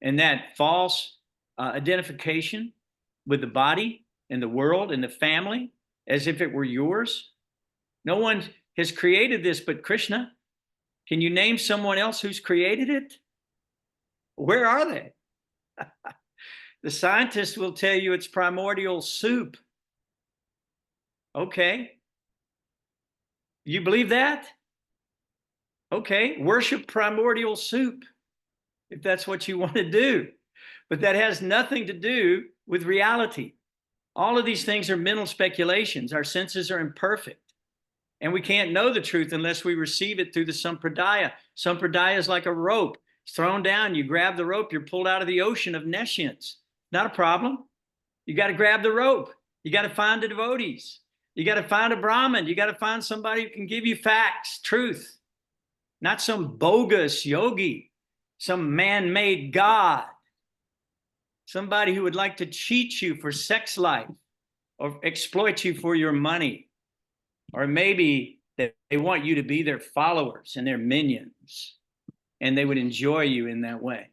and that false identification with the body and the world and the family as if it were yours. No one has created this but Krishna. Can you name someone else who's created it? Where are they? The scientists will tell you it's primordial soup. Okay. You believe that? Okay, worship primordial soup if that's what you want to do. But that has nothing to do with reality. All of these things are mental speculations. Our senses are imperfect. And we can't know the truth unless we receive it through the sampradaya. Sampradaya is like a rope. It's thrown down. You grab the rope. You're pulled out of the ocean of nescience. Not a problem. You got to grab the rope. You got to find the devotees. You got to find a Brahmin. You got to find somebody who can give you facts, truth. Not some bogus yogi, some man-made God. Somebody who would like to cheat you for sex life or exploit you for your money. Or maybe they want you to be their followers and their minions, and they would enjoy you in that way.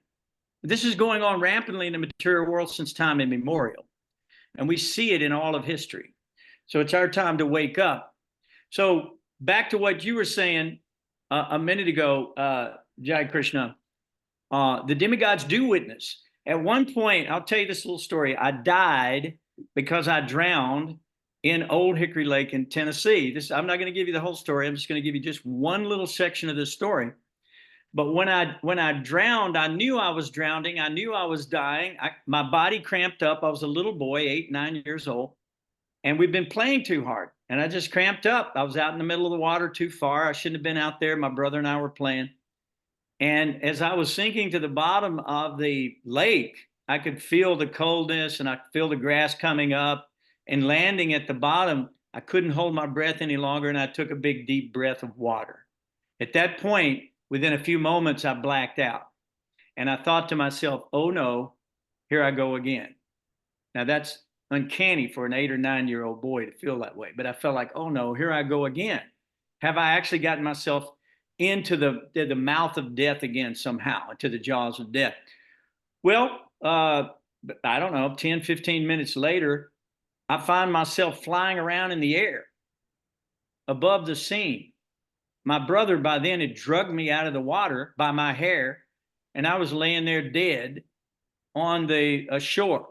This is going on rampantly in the material world since time immemorial, and we see it in all of history. So it's our time to wake up. So back to what you were saying a minute ago, Jai Krishna, the demigods do witness. At one point, I'll tell you this little story. I died because I drowned in Old Hickory Lake in Tennessee. I'm not going to give you the whole story. I'm just going to give you just one little section of this story. But when I drowned, I knew I was drowning. I knew I was dying. My body cramped up. I was a little boy, 8, 9 years old. And we've been playing too hard. And I just cramped up. I was out in the middle of the water too far. I shouldn't have been out there. My brother and I were playing. And as I was sinking to the bottom of the lake, I could feel the coldness and I could feel the grass coming up. And landing at the bottom, I couldn't hold my breath any longer, and I took a big, deep breath of water. At that point, within a few moments, I blacked out. And I thought to myself, oh no, here I go again. Now that's uncanny for an 8 or 9-year-old boy to feel that way. But I felt like, oh no, here I go again. Have I actually gotten myself into the mouth of death again somehow, into the jaws of death? Well, I don't know, 10, 15 minutes later, I find myself flying around in the air above the scene. My brother by then had drugged me out of the water by my hair, and I was laying there dead on the shore.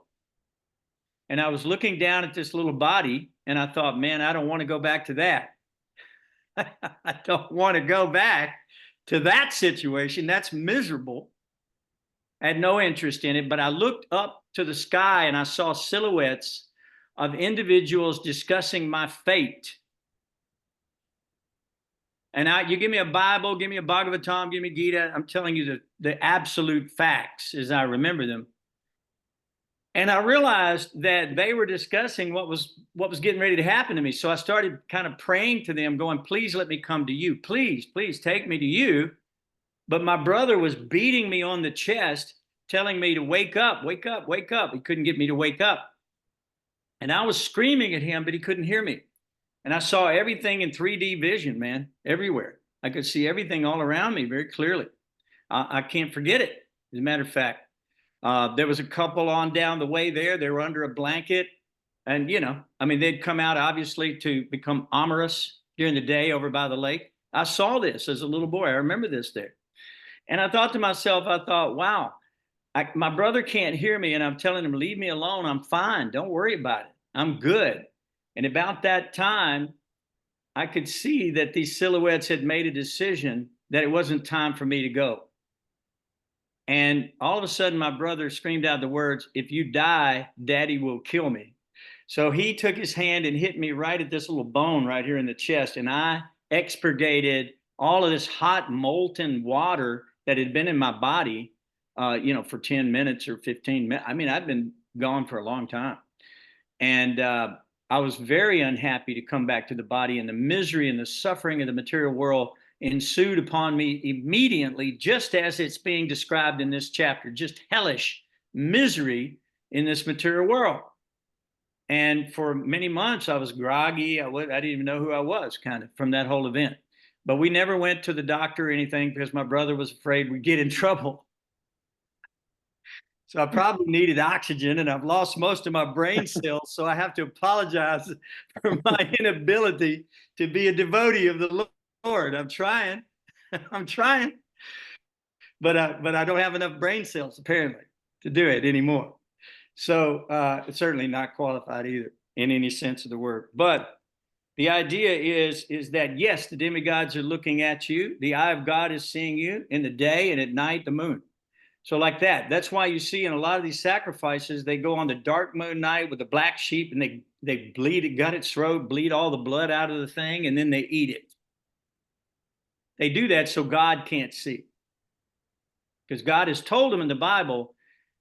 And I was looking down at this little body, and I thought, man, I don't want to go back to that. I don't want to go back to that situation. That's miserable. I had no interest in it, but I looked up to the sky and I saw silhouettes of individuals discussing my fate. And you give me a Bible, give me a Bhagavatam, give me Gita, I'm telling you the absolute facts as I remember them. And I realized that they were discussing what was getting ready to happen to me. So I started kind of praying to them, going, please let me come to you. Please, please take me to you. But my brother was beating me on the chest telling me to wake up, wake up, wake up. He couldn't get me to wake up. And I was screaming at him, but he couldn't hear me. And I saw everything in 3D vision, man, everywhere. I could see everything all around me very clearly. I can't forget it. As a matter of fact, there was a couple on down the way there. They were under a blanket. And, you know, I mean, they'd come out obviously to become amorous during the day over by the lake. I saw this as a little boy. I remember this there. And I thought to myself, wow, my brother can't hear me. And I'm telling him, leave me alone. I'm fine. Don't worry about it. I'm good. And about that time, I could see that these silhouettes had made a decision that it wasn't time for me to go. And all of a sudden, my brother screamed out the words, "If you die, Daddy will kill me." So he took his hand and hit me right at this little bone right here in the chest. And I expurgated all of this hot molten water that had been in my body, you know, for 10 minutes or 15 minutes. I mean, I've been gone for a long time. And I was very unhappy to come back to the body, and the misery and the suffering of the material world ensued upon me immediately, just as it's being described in this chapter, just hellish misery in this material world. And for many months, I was groggy. I didn't even know who I was, kind of, from that whole event. But we never went to the doctor or anything because my brother was afraid we'd get in trouble. So I probably needed oxygen, and I've lost most of my brain cells. So I have to apologize for my inability to be a devotee of the Lord. I'm trying. I'm trying. But I don't have enough brain cells, apparently, to do it anymore. So certainly not qualified either in any sense of the word. But the idea is that, yes, the demigods are looking at you. The eye of God is seeing you in the day, and at night, the moon. So like that. That's why you see in a lot of these sacrifices, they go on the dark moon night with the black sheep, and they bleed it, gut its throat, bleed all the blood out of the thing, and then they eat it. They do that so God can't see. Because God has told them in the Bible,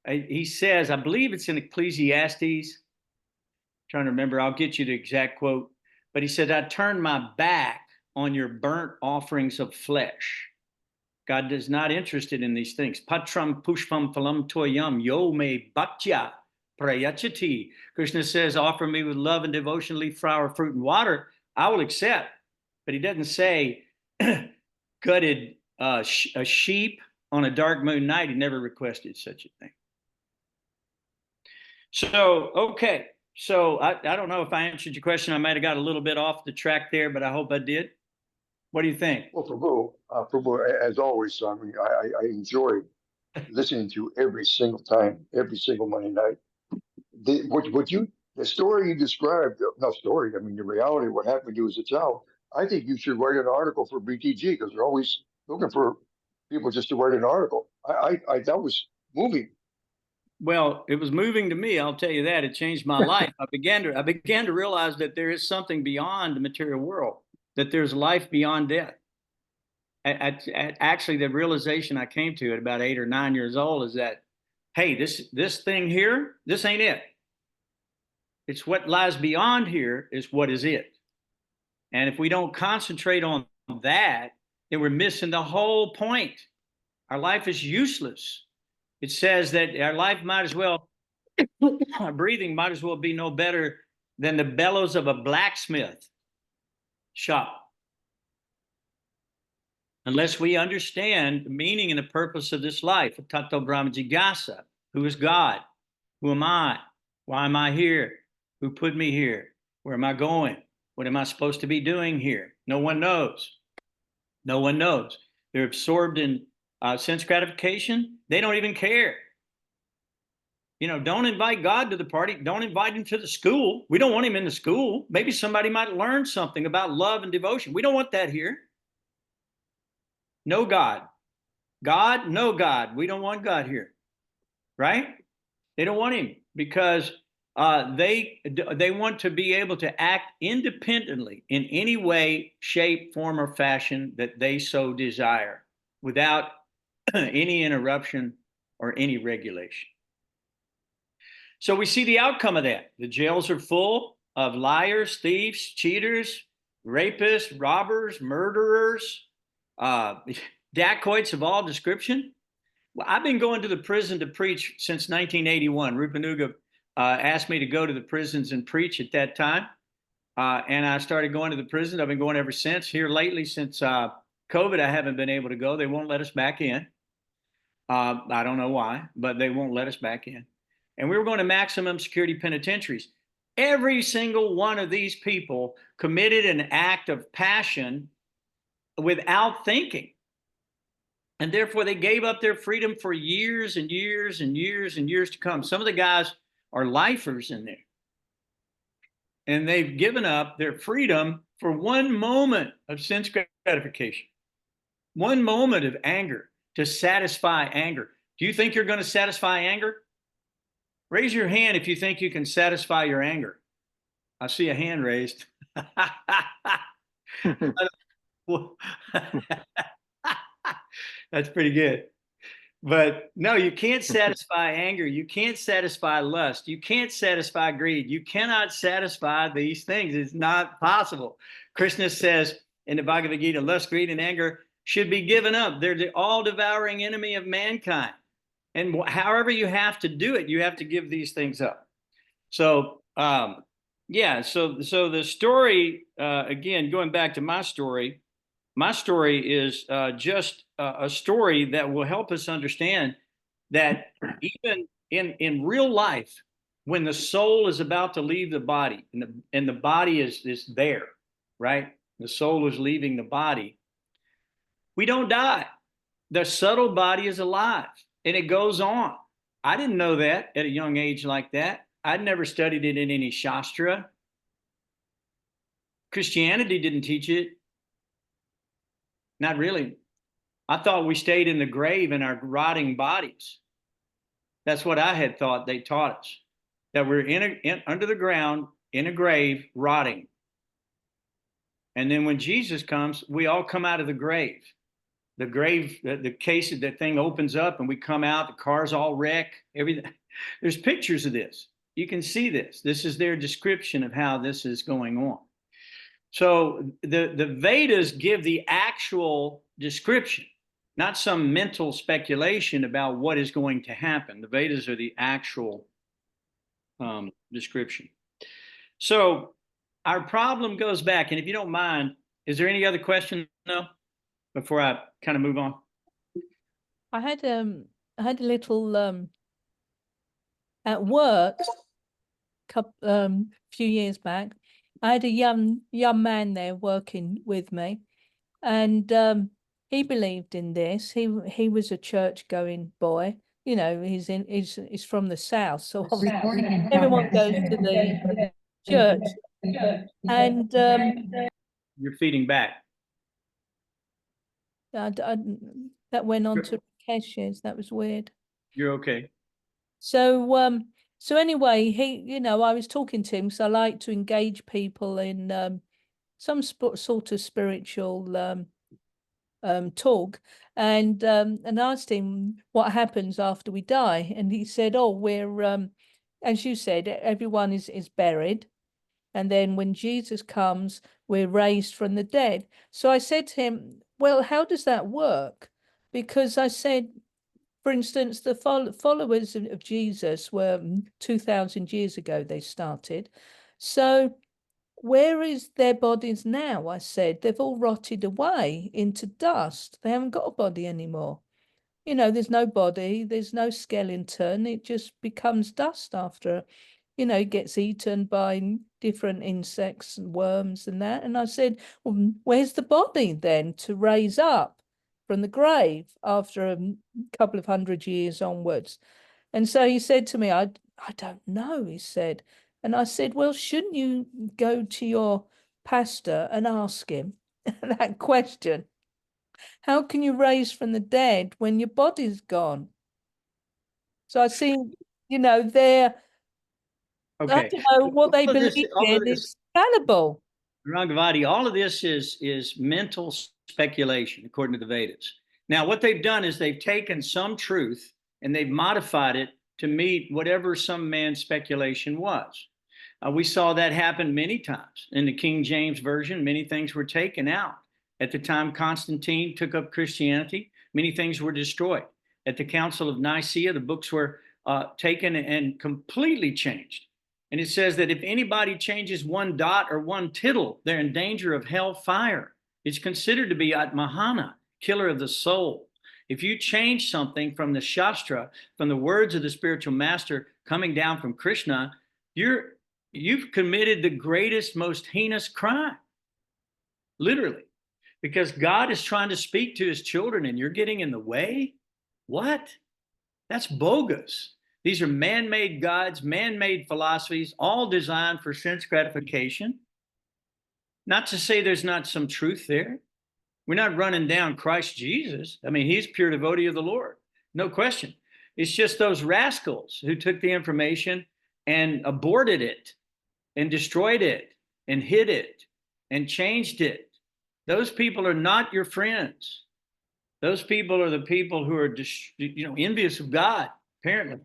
he says, I believe it's in Ecclesiastes, I'm trying to remember, I'll get you the exact quote, but he said, I turned my back on your burnt offerings of flesh. God is not interested in these things. Patram pushpam phalam toyam yo me bhaktya prayachati. Krishna says, offer me with love and devotion, leaf, flower, fruit, and water. I will accept. But he doesn't say gutted a sheep on a dark moon night. He never requested such a thing. So, okay. So I don't know if I answered your question. I might have got a little bit off the track there, but I hope I did. What do you think? Well, Prabhu, as always, I mean, I enjoy listening to you every single time, every single Monday night. The story you described, not story, I mean, the reality of what happened to you as a child, I think you should write an article for BTG, because they're always looking for people just to write an article. That was moving. Well, it was moving to me. I'll tell you that. It changed my life. I began to realize that there is something beyond the material world, that there's life beyond death. Actually, the realization I came to at about 8 or 9 years old is that, hey, this thing here, this ain't it. It's what lies beyond here is what is it. And if we don't concentrate on that, then we're missing the whole point. Our life is useless. It says that our life might as well, our breathing might as well be no better than the bellows of a blacksmith shop. Unless we understand the meaning and the purpose of this life. Tato Brahma Jigasa. Who is God? Who am I? Why am I here? Who put me here? Where am I going? What am I supposed to be doing here? No one knows. No one knows. They're absorbed in sense gratification. They don't even care. You know, don't invite God to the party. Don't invite him to the school. We don't want him in the school. Maybe somebody might learn something about love and devotion. We don't want that here. No God. God, no God. We don't want God here. Right? They don't want him because they want to be able to act independently in any way, shape, form, or fashion that they so desire without any interruption or any regulation. So we see the outcome of that. The jails are full of liars, thieves, cheaters, rapists, robbers, murderers, dacoits of all description. Well, I've been going to the prison to preach since 1981. Rupanuga asked me to go to the prisons and preach at that time. And I started going to the prison. I've been going ever since. Here lately, since COVID, I haven't been able to go. They won't let us back in. I don't know why, but they won't let us back in. And we were going to maximum security penitentiaries. Every single one of these people committed an act of passion without thinking. And therefore, they gave up their freedom for years and years and years and years to come. Some of the guys are lifers in there. And they've given up their freedom for one moment of sense gratification, one moment of anger to satisfy anger. Do you think you're going to satisfy anger? Raise your hand if you think you can satisfy your anger. I see a hand raised. That's pretty good. But no, you can't satisfy anger. You can't satisfy lust. You can't satisfy greed. You cannot satisfy these things. It's not possible. Krishna says in the Bhagavad Gita, lust, greed, and anger should be given up. They're the all-devouring enemy of mankind. And however you have to do it, you have to give these things up. So, yeah, so the story, again, going back to my story is just a story that will help us understand that even in real life, when the soul is about to leave the body and the body is there, right? The soul is leaving the body. We don't die. The subtle body is alive and it goes on. I didn't know that at a young age like that. I'd never studied it in any Shastra. Christianity didn't teach it. Not really. I thought we stayed in the grave in our rotting bodies. That's what I had thought they taught us, that we're under the ground in a grave rotting. And then when Jesus comes, we all come out of the grave. The grave, the thing opens up and we come out, the car's all wrecked, everything. There's pictures of this. You can see this. This is their description of how this is going on. So the Vedas give the actual description, not some mental speculation about what is going to happen. The Vedas are the actual description. So our problem goes back, and if you don't mind, is there any other question now before I kind of move on? I had a little at work few years back. I had a young man there working with me, and he believed in this. He was a church-going boy. You know, he's from the south, so obviously everyone goes to the church. And You're feeding back. that went on to Rakesh's. That was weird. You're okay. So anyway, I was talking to him, so I like to engage people in some sort of spiritual talk, and asked him what happens after we die, and he said, "Oh, we're as you said, everyone is buried, and then when Jesus comes, we're raised from the dead." So I said to him, "Well, how does that work?" Because I said, for instance, the followers of Jesus were 2,000 years ago, they started. So where is their bodies now? I said, they've all rotted away into dust. They haven't got a body anymore. You know, there's no body, there's no skeleton. It just becomes dust after, it gets eaten by different insects and worms and that. And I said, well, where's the body then to raise up from the grave after a couple of 100 years onwards? And so he said to me, I don't know, he said. And I said, well, shouldn't you go to your pastor and ask him that question? How can you raise from the dead when your body's gone? So I see, they're, Okay. I don't know what they believe in is fallible. Rangavati, all of this is mental speculation, according to the Vedas. Now, what they've done is they've taken some truth and they've modified it to meet whatever some man's speculation was. We saw that happen many times. In the King James Version, many things were taken out. At the time Constantine took up Christianity, many things were destroyed. At the Council of Nicaea, the books were taken and completely changed. And it says that if anybody changes one dot or one tittle, they're in danger of hell fire. It's considered to be Atmahana, killer of the soul. If you change something from the Shastra, from the words of the spiritual master coming down from Krishna, you've committed the greatest, most heinous crime. Literally. Because God is trying to speak to his children and you're getting in the way? What? That's bogus. These are man-made gods, man-made philosophies, all designed for sense gratification. Not to say there's not some truth there. We're not running down Christ Jesus. I mean, he's pure devotee of the Lord. No question. It's just those rascals who took the information and aborted it and destroyed it and hid it and changed it. Those people are not your friends. Those people are the people who are, envious of God, apparently,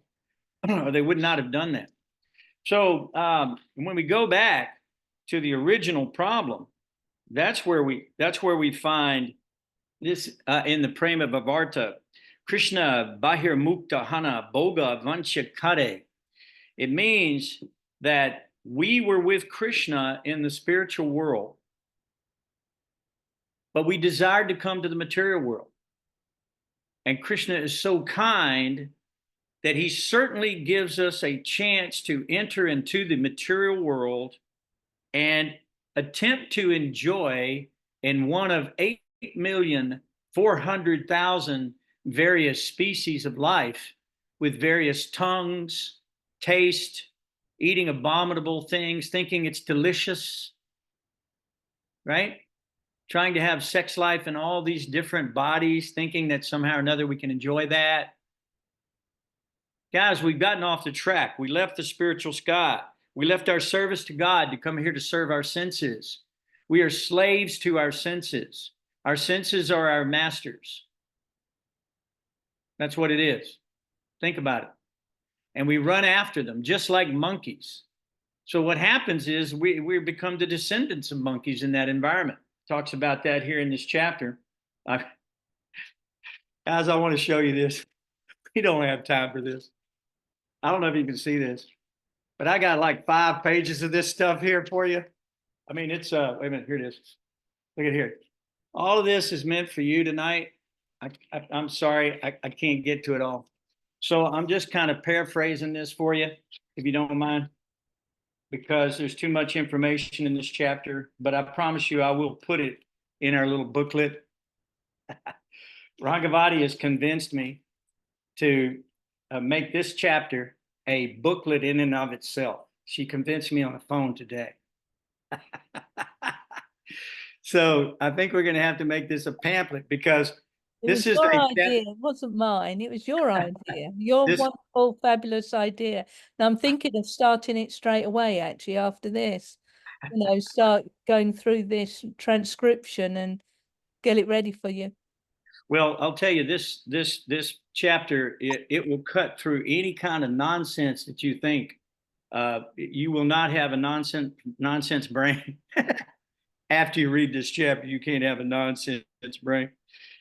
or they would not have done that. So when we go back to the original problem, that's where we find this in the Prema Bhavarta. Krishna Bahir Mukta Hana Boga Vanchakare. It means that we were with Krishna in the spiritual world, but we desired to come to the material world. And Krishna is so kind that he certainly gives us a chance to enter into the material world and attempt to enjoy in one of 8,400,000 various species of life with various tongues, taste, eating abominable things, thinking it's delicious, right? Trying to have sex life in all these different bodies, thinking that somehow or another we can enjoy that. Guys, we've gotten off the track. We left the spiritual sky. We left our service to God to come here to serve our senses. We are slaves to our senses. Our senses are our masters. That's what it is. Think about it. And we run after them just like monkeys. So what happens is we become the descendants of monkeys in that environment. Talks about that here in this chapter. Guys, I want to show you this. We don't have time for this. I don't know if you can see this, but I got like 5 pages of this stuff here for you. I mean, it's, wait a minute, here it is. Look at here. All of this is meant for you tonight. I'm sorry, I can't get to it all. So I'm just kind of paraphrasing this for you, if you don't mind, because there's too much information in this chapter, but I promise you I will put it in our little booklet. Bhagavati has convinced me to make this chapter a booklet in and of itself. She convinced me on the phone today. So I think we're going to have to make this a pamphlet because this is your idea. It wasn't mine. It was your idea. Your wonderful, fabulous idea. And I'm thinking of starting it straight away, actually, after this. Start going through this transcription and get it ready for you. Well, I'll tell you, this chapter, it will cut through any kind of nonsense that you think. You will not have a nonsense brain. After you read this chapter, you can't have a nonsense brain.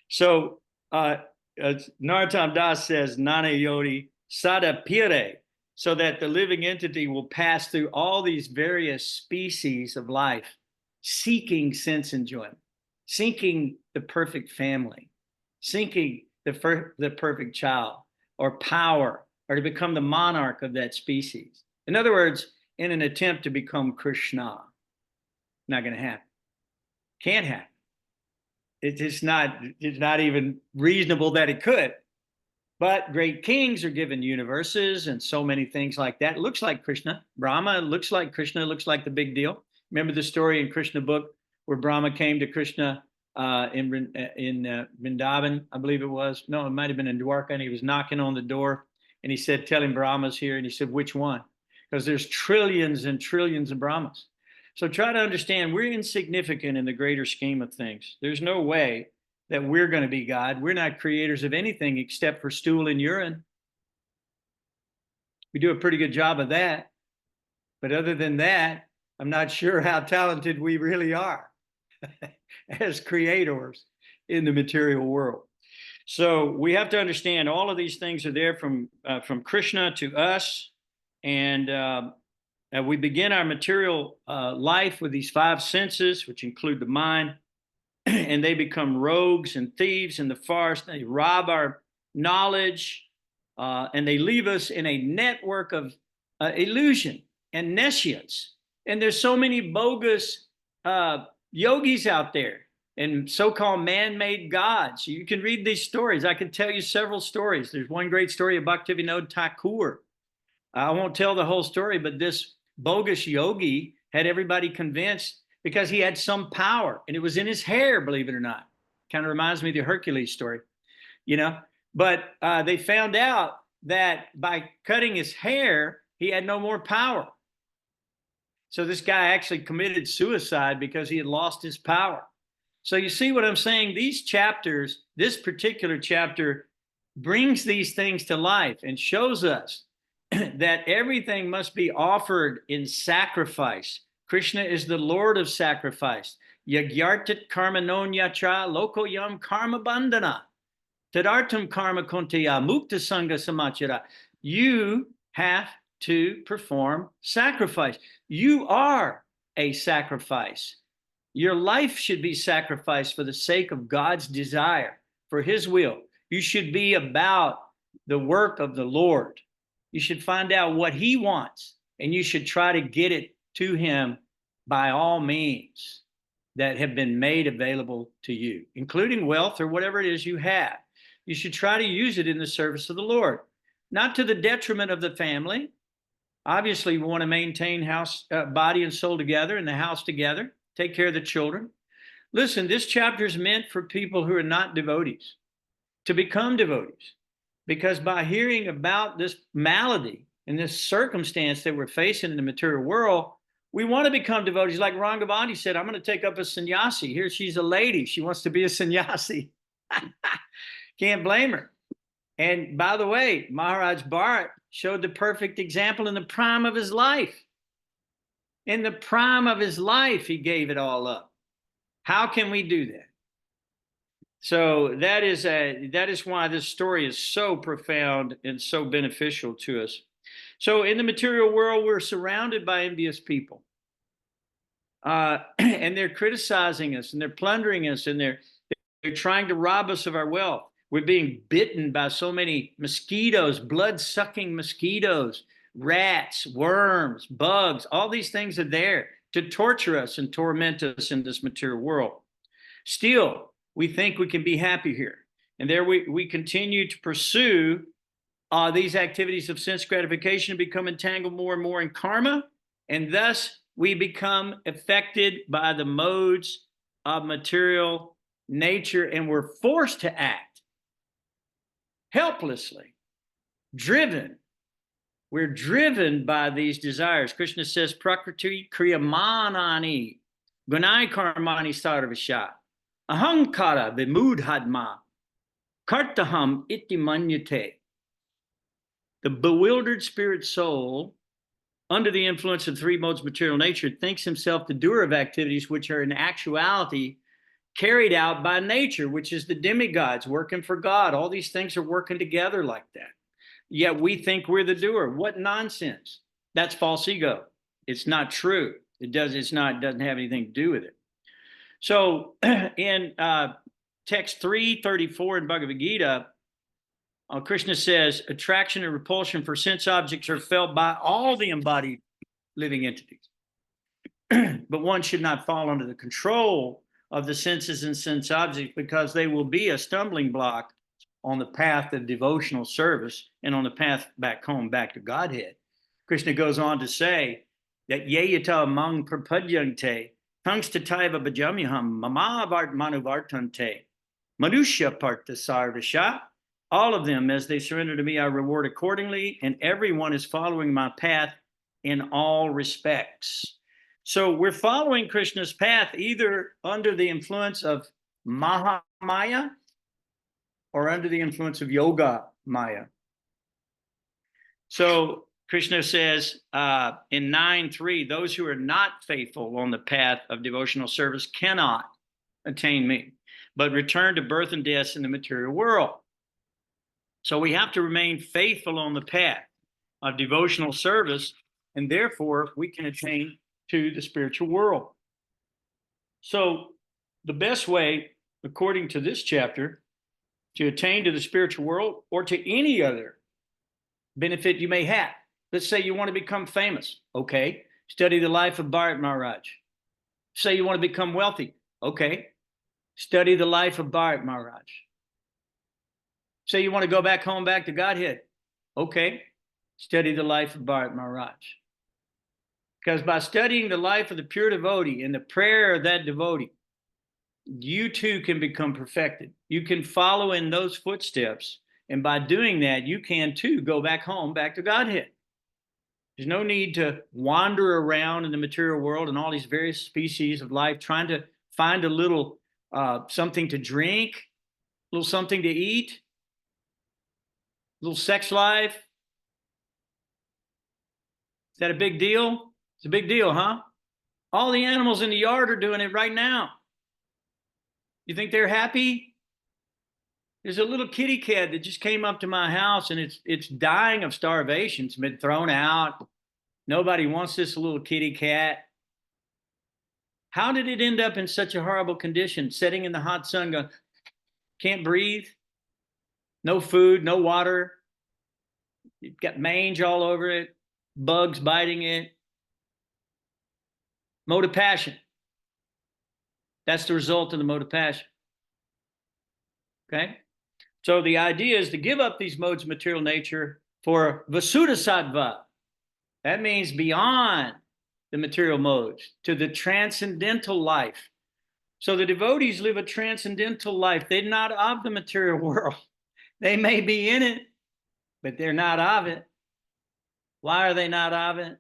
So Narottam Das says, Nana Yodi Sada Pire, so that the living entity will pass through all these various species of life, seeking sense enjoyment, seeking the perfect family, seeking the perfect child, or power, or to become the monarch of that species. In other words, in an attempt to become Krishna. Not going to happen. Can't happen. It's not even reasonable that it could. But great kings are given universes and so many things like that. It looks like Krishna. Brahma looks like Krishna, looks like the big deal. Remember the story in Krishna book where Brahma came to Krishna in Vrindavan, I believe it was. No, it might have been in Dwarka, and he was knocking on the door. And he said, tell him Brahma's here. And he said, which one? Because there's trillions and trillions of Brahmas. So try to understand we're insignificant in the greater scheme of things. There's no way that we're going to be God. We're not creators of anything except for stool and urine. We do a pretty good job of that. But other than that, I'm not sure how talented we really are as creators in the material world. So we have to understand all of these things are there from Krishna to us, and we begin our material life with these five senses, which include the mind, and they become rogues and thieves in the forest. They rob our knowledge, and they leave us in a network of illusion and nescience. And there's so many bogus yogis out there and so-called man-made gods. You can read these stories. I can tell you several stories. There's one great story of Bhaktivinoda Thakur. I won't tell the whole story, but this bogus yogi had everybody convinced because he had some power, and it was in his hair, believe it or not. Kind of reminds me of the Hercules story, you know. But they found out that by cutting his hair, he had no more power. So this guy actually committed suicide because he had lost his power. So you see what I'm saying? These chapters, this particular chapter brings these things to life and shows us that everything must be offered in sacrifice. Krishna is the Lord of sacrifice. Yagyartit karma nonyacha loko yam karma bandhana. Tadartam karma kunteya mukta sangha samachara. You have to perform sacrifice. You are a sacrifice. Your life should be sacrificed for the sake of God's desire, for his will. You should be about the work of the Lord. You should find out what he wants, and you should try to get it to him by all means that have been made available to you, including wealth or whatever it is you have. You should try to use it in the service of the Lord, not to the detriment of the family. Obviously, we want to maintain body and soul together, and the house together. Take care of the children. Listen, this chapter is meant for people who are not devotees to become devotees, because by hearing about this malady and this circumstance that we're facing in the material world, we want to become devotees. Like Rangavati said, I'm going to take up a sannyasi. Here she's a lady. She wants to be a sannyasi. Can't blame her. And by the way, Maharaj Bharat showed the perfect example in the prime of his life. In the prime of his life, he gave it all up. How can we do that? So that is why this story is so profound and so beneficial to us. So in the material world, we're surrounded by envious people. And they're criticizing us, and they're plundering us, and they're trying to rob us of our wealth. We're being bitten by so many mosquitoes, blood-sucking mosquitoes, rats, worms, bugs. All these things are there to torture us and torment us in this material world. Still, we think we can be happy here. And there we continue to pursue these activities of sense gratification and become entangled more and more in karma. And thus, we become affected by the modes of material nature, and we're forced to act helplessly, driven. We're driven by these desires. Krishna says, Prakriti kriyamanani, gunai karmani sarvasha, ahankara vimudhadma, kartaham iti manyate. The bewildered spirit soul, under the influence of three modes of material nature, thinks himself the doer of activities which are in actuality carried out by nature, which is the demigods working for God. All these things are working together like that. Yet we think we're the doer. What nonsense. That's false ego. It's not true. It doesn't have anything to do with it. So in text 334 in Bhagavad Gita, Krishna says, attraction and repulsion for sense objects are felt by all the embodied living entities. But one should not fall under the control of the senses and sense objects, because they will be a stumbling block on the path of devotional service and on the path back home, back to Godhead. Krishna goes on to say that yeyata mang prapadyante tangstataiva bhajamyaham mamavart manuvartante manusya partha sarvasha. All of them, as they surrender to me, I reward accordingly, and everyone is following my path in all respects. So we're following Krishna's path either under the influence of Mahamaya or under the influence of Yoga Maya. So Krishna says in 9.3, those who are not faithful on the path of devotional service cannot attain me, but return to birth and death in the material world. So we have to remain faithful on the path of devotional service, and therefore we can attain to the spiritual world. So the best way, according to this chapter, to attain to the spiritual world or to any other benefit you may have. Let's say you want to become famous. Okay. Study the life of Bharat Maharaj. Say you want to become wealthy. Okay. Study the life of Bharat Maharaj. Say you want to go back home, back to Godhead. Okay. Study the life of Bharat Maharaj. Because by studying the life of the pure devotee and the prayer of that devotee, you too can become perfected. You can follow in those footsteps. And by doing that, you can too go back home, back to Godhead. There's no need to wander around in the material world and all these various species of life, trying to find a little something to drink, a little something to eat, a little sex life. Is that a big deal? It's a big deal, huh? All the animals in the yard are doing it right now. You think they're happy? There's a little kitty cat that just came up to my house, and it's dying of starvation. It's been thrown out. Nobody wants this little kitty cat. How did it end up in such a horrible condition, sitting in the hot sun, going, can't breathe, no food, no water, it's got mange all over it, bugs biting it. Mode of passion. That's the result of the mode of passion. Okay? So the idea is to give up these modes of material nature for Vasuddhasattva. That means beyond the material modes, to the transcendental life. So the devotees live a transcendental life. They're not of the material world. They may be in it, but they're not of it. Why are they not of it?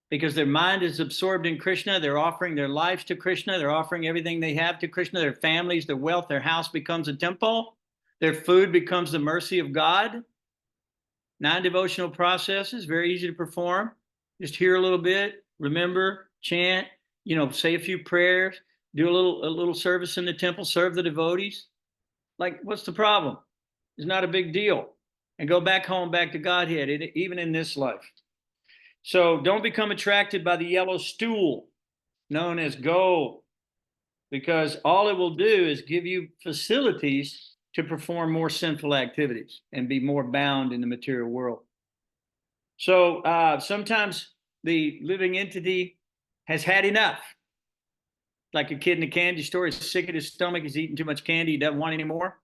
Because their mind is absorbed in Krishna. They're offering their lives to Krishna. They're offering everything they have to Krishna, their families, their wealth, their house becomes a temple. Their food becomes the mercy of God. Non-devotional processes, very easy to perform. Just hear a little bit, remember, chant, say a few prayers, do a little service in the temple, serve the devotees. Like, what's the problem? It's not a big deal. And go back home, back to Godhead, even in this life. So don't become attracted by the yellow stool known as gold, because all it will do is give you facilities to perform more sinful activities and be more bound in the material world. So sometimes the living entity has had enough. Like a kid in a candy store, he's sick at his stomach, he's eating too much candy, he doesn't want any more.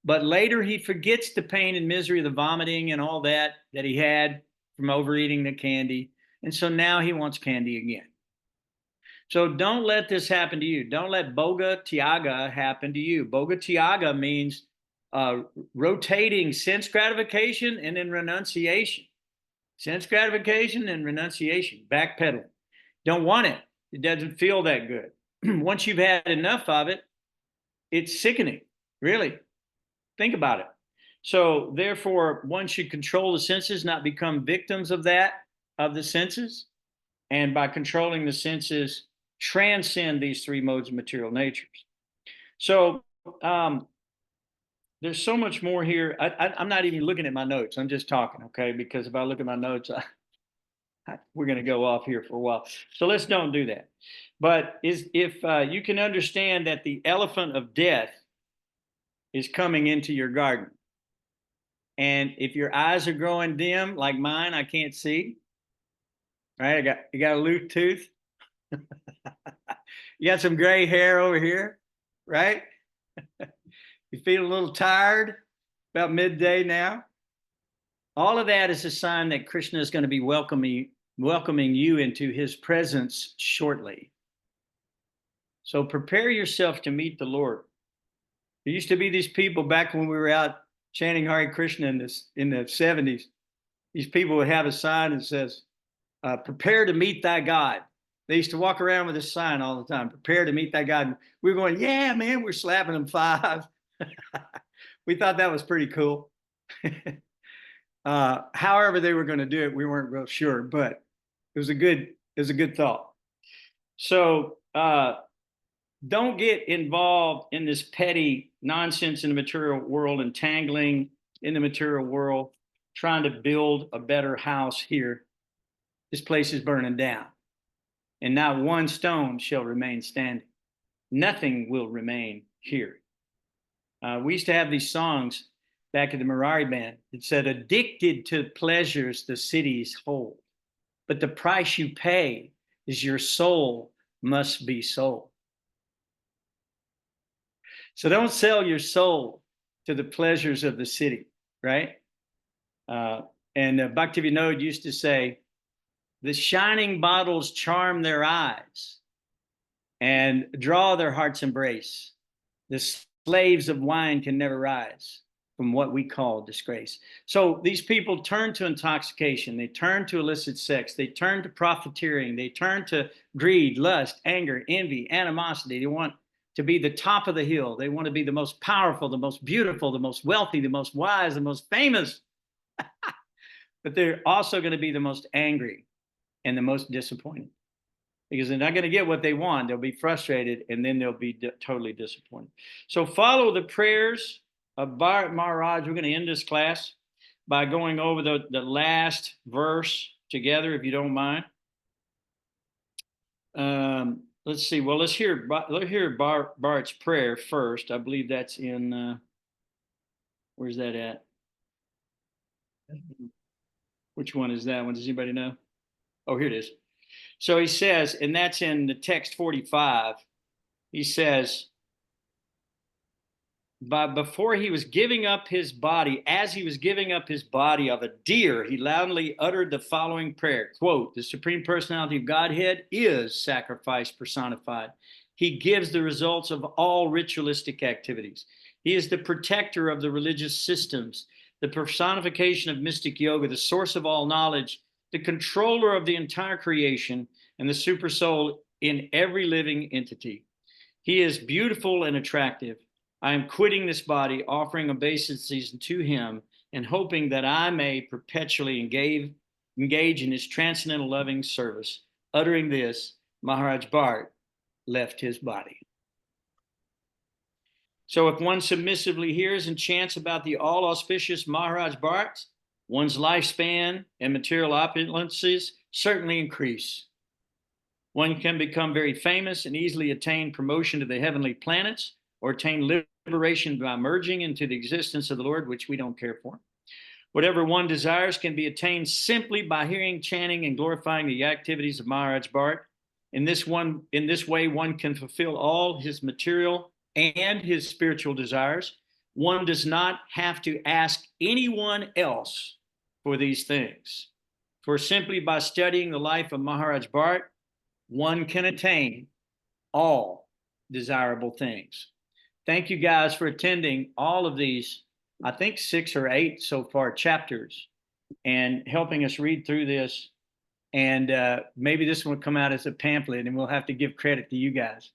But later he forgets the pain and misery of the vomiting and all that he had from overeating the candy. And so now he wants candy again. So don't let this happen to you. Don't let Bhoga Tyaga happen to you. Bhoga Tyaga means rotating sense gratification and then renunciation. Sense gratification and renunciation, backpedaling. Don't want it. It doesn't feel that good. Once you've had enough of it, it's sickening, really. Think about it. So therefore, one should control the senses, not become victims of the senses. And by controlling the senses, transcend these three modes of material natures. So there's so much more here. I'm not even looking at my notes. I'm just talking, okay? Because if I look at my notes, we're going to go off here for a while. So let's don't do that. But if you can understand that the elephant of death is coming into your garden, and if your eyes are growing dim like mine, I can't see. Right? You got a loose tooth. You got some gray hair over here, right? You feel a little tired, about midday now. All of that is a sign that Krishna is going to be welcoming you into his presence shortly. So prepare yourself to meet the Lord. There used to be these people back when we were out chanting Hare Krishna in the 70s. These people would have a sign that says, prepare to meet thy God. They used to walk around with this sign all the time, prepare to meet thy God. And we were going, yeah, man, we're slapping them 5. We thought that was pretty cool. However they were going to do it, we weren't real sure, but it was a good thought. So don't get involved in this petty nonsense in the material world, entangling in the material world, trying to build a better house here. This place is burning down, and not one stone shall remain standing. Nothing will remain here. We used to have these songs back at the Murari band. It said, addicted to pleasures the cities hold, but the price you pay is your soul must be sold. So don't sell your soul to the pleasures of the city, right? And Bhaktivinoda used to say, the shining bottles charm their eyes and draw their heart's embrace. The slaves of wine can never rise from what we call disgrace. So these people turn to intoxication. They turn to illicit sex. They turn to profiteering. They turn to greed, lust, anger, envy, animosity. They want to be the top of the hill. They want to be the most powerful, the most beautiful, the most wealthy, the most wise, the most famous. But they're also going to be the most angry and the most disappointed, because they're not going to get what they want. They'll be frustrated, and then they'll be totally disappointed. So follow the prayers of Bharat Maharaj. We're going to end this class by going over the last verse together, if you don't mind. Let's see. Well, let's hear Bharat's prayer first. I believe that's in, where's that at? Which one is that one? Does anybody know? Oh, here it is. So he says, and that's in the text 45, he says, but before he was giving up his body, as he was giving up his body of a deer, he loudly uttered the following prayer, quote, the Supreme Personality of Godhead is sacrifice personified. He gives the results of all ritualistic activities. He is the protector of the religious systems, the personification of mystic yoga, the source of all knowledge, the controller of the entire creation, and the super soul in every living entity. He is beautiful and attractive. I am quitting this body, offering obeisances to him, and hoping that I may perpetually engage in his transcendental loving service. Uttering this, Maharaj Bharat left his body. So if one submissively hears and chants about the all-auspicious Maharaj Bharat, one's lifespan and material opulences certainly increase. One can become very famous and easily attain promotion to the heavenly planets, or attain liberation by merging into the existence of the Lord, which we don't care for. Whatever one desires can be attained simply by hearing, chanting, and glorifying the activities of Maharaj Bharat. In this way, one can fulfill all his material and his spiritual desires. One does not have to ask anyone else for these things. For simply by studying the life of Maharaj Bharat, one can attain all desirable things. Thank you guys for attending all of these, I think 6 or 8 so far chapters, and helping us read through this. And maybe this one will come out as a pamphlet, and we'll have to give credit to you guys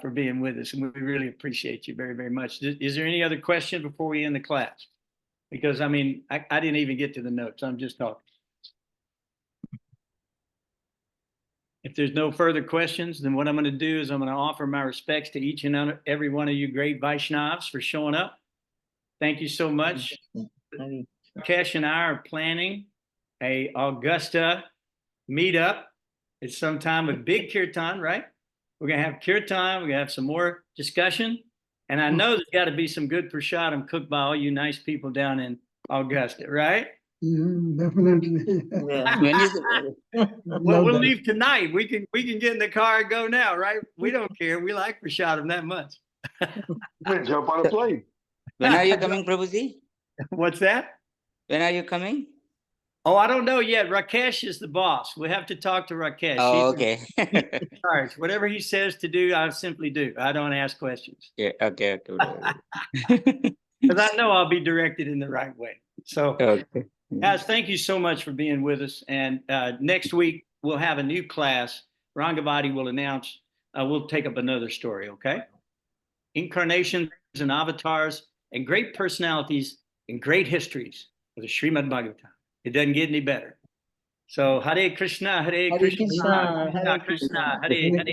for being with us. And we really appreciate you very, very much. Is there any other question before we end the class? Because, I mean, I didn't even get to the notes. I'm just talking. If there's no further questions, then what I'm going to do is I'm going to offer my respects to each and every one of you great Vaishnavas for showing up. Thank you so much. Kesh and I are planning a Augusta meetup. It's sometime with big kirtan, right? We're going to have kirtan. We're going to have some more discussion. And I know there's got to be some good prasadam cooked by all you nice people down in Augusta, right? Definitely. Well, we'll leave tonight. We can get in the car and go now, right? We don't care. We like prasadam that much. Jump on a plane. When are you coming, Prabhuji? What's that? When are you coming? Oh, I don't know yet. Rakesh is the boss. We have to talk to Rakesh. Oh, He's okay. in charge. Whatever he says to do, I simply do. I don't ask questions. Yeah, okay. Because I know I'll be directed in the right way. So, Okay. guys, thank you so much for being with us. And next week, we'll have a new class. Rangavati will announce, we'll take up another story, okay? Incarnations and avatars and great personalities and great histories of the Srimad Bhagavatam. It doesn't get any better. So, Hare Krishna, Hare Krishna, Krishna Krishna, Hare Hare,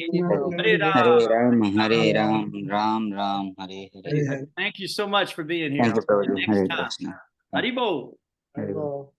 Hare Ram. Hare Ram, Ram Ram, Hare Hare. Thank you so much for being here. Thank you, I'll see you Prabhuji. next Hare time. Krishna. Haribo. Haribo.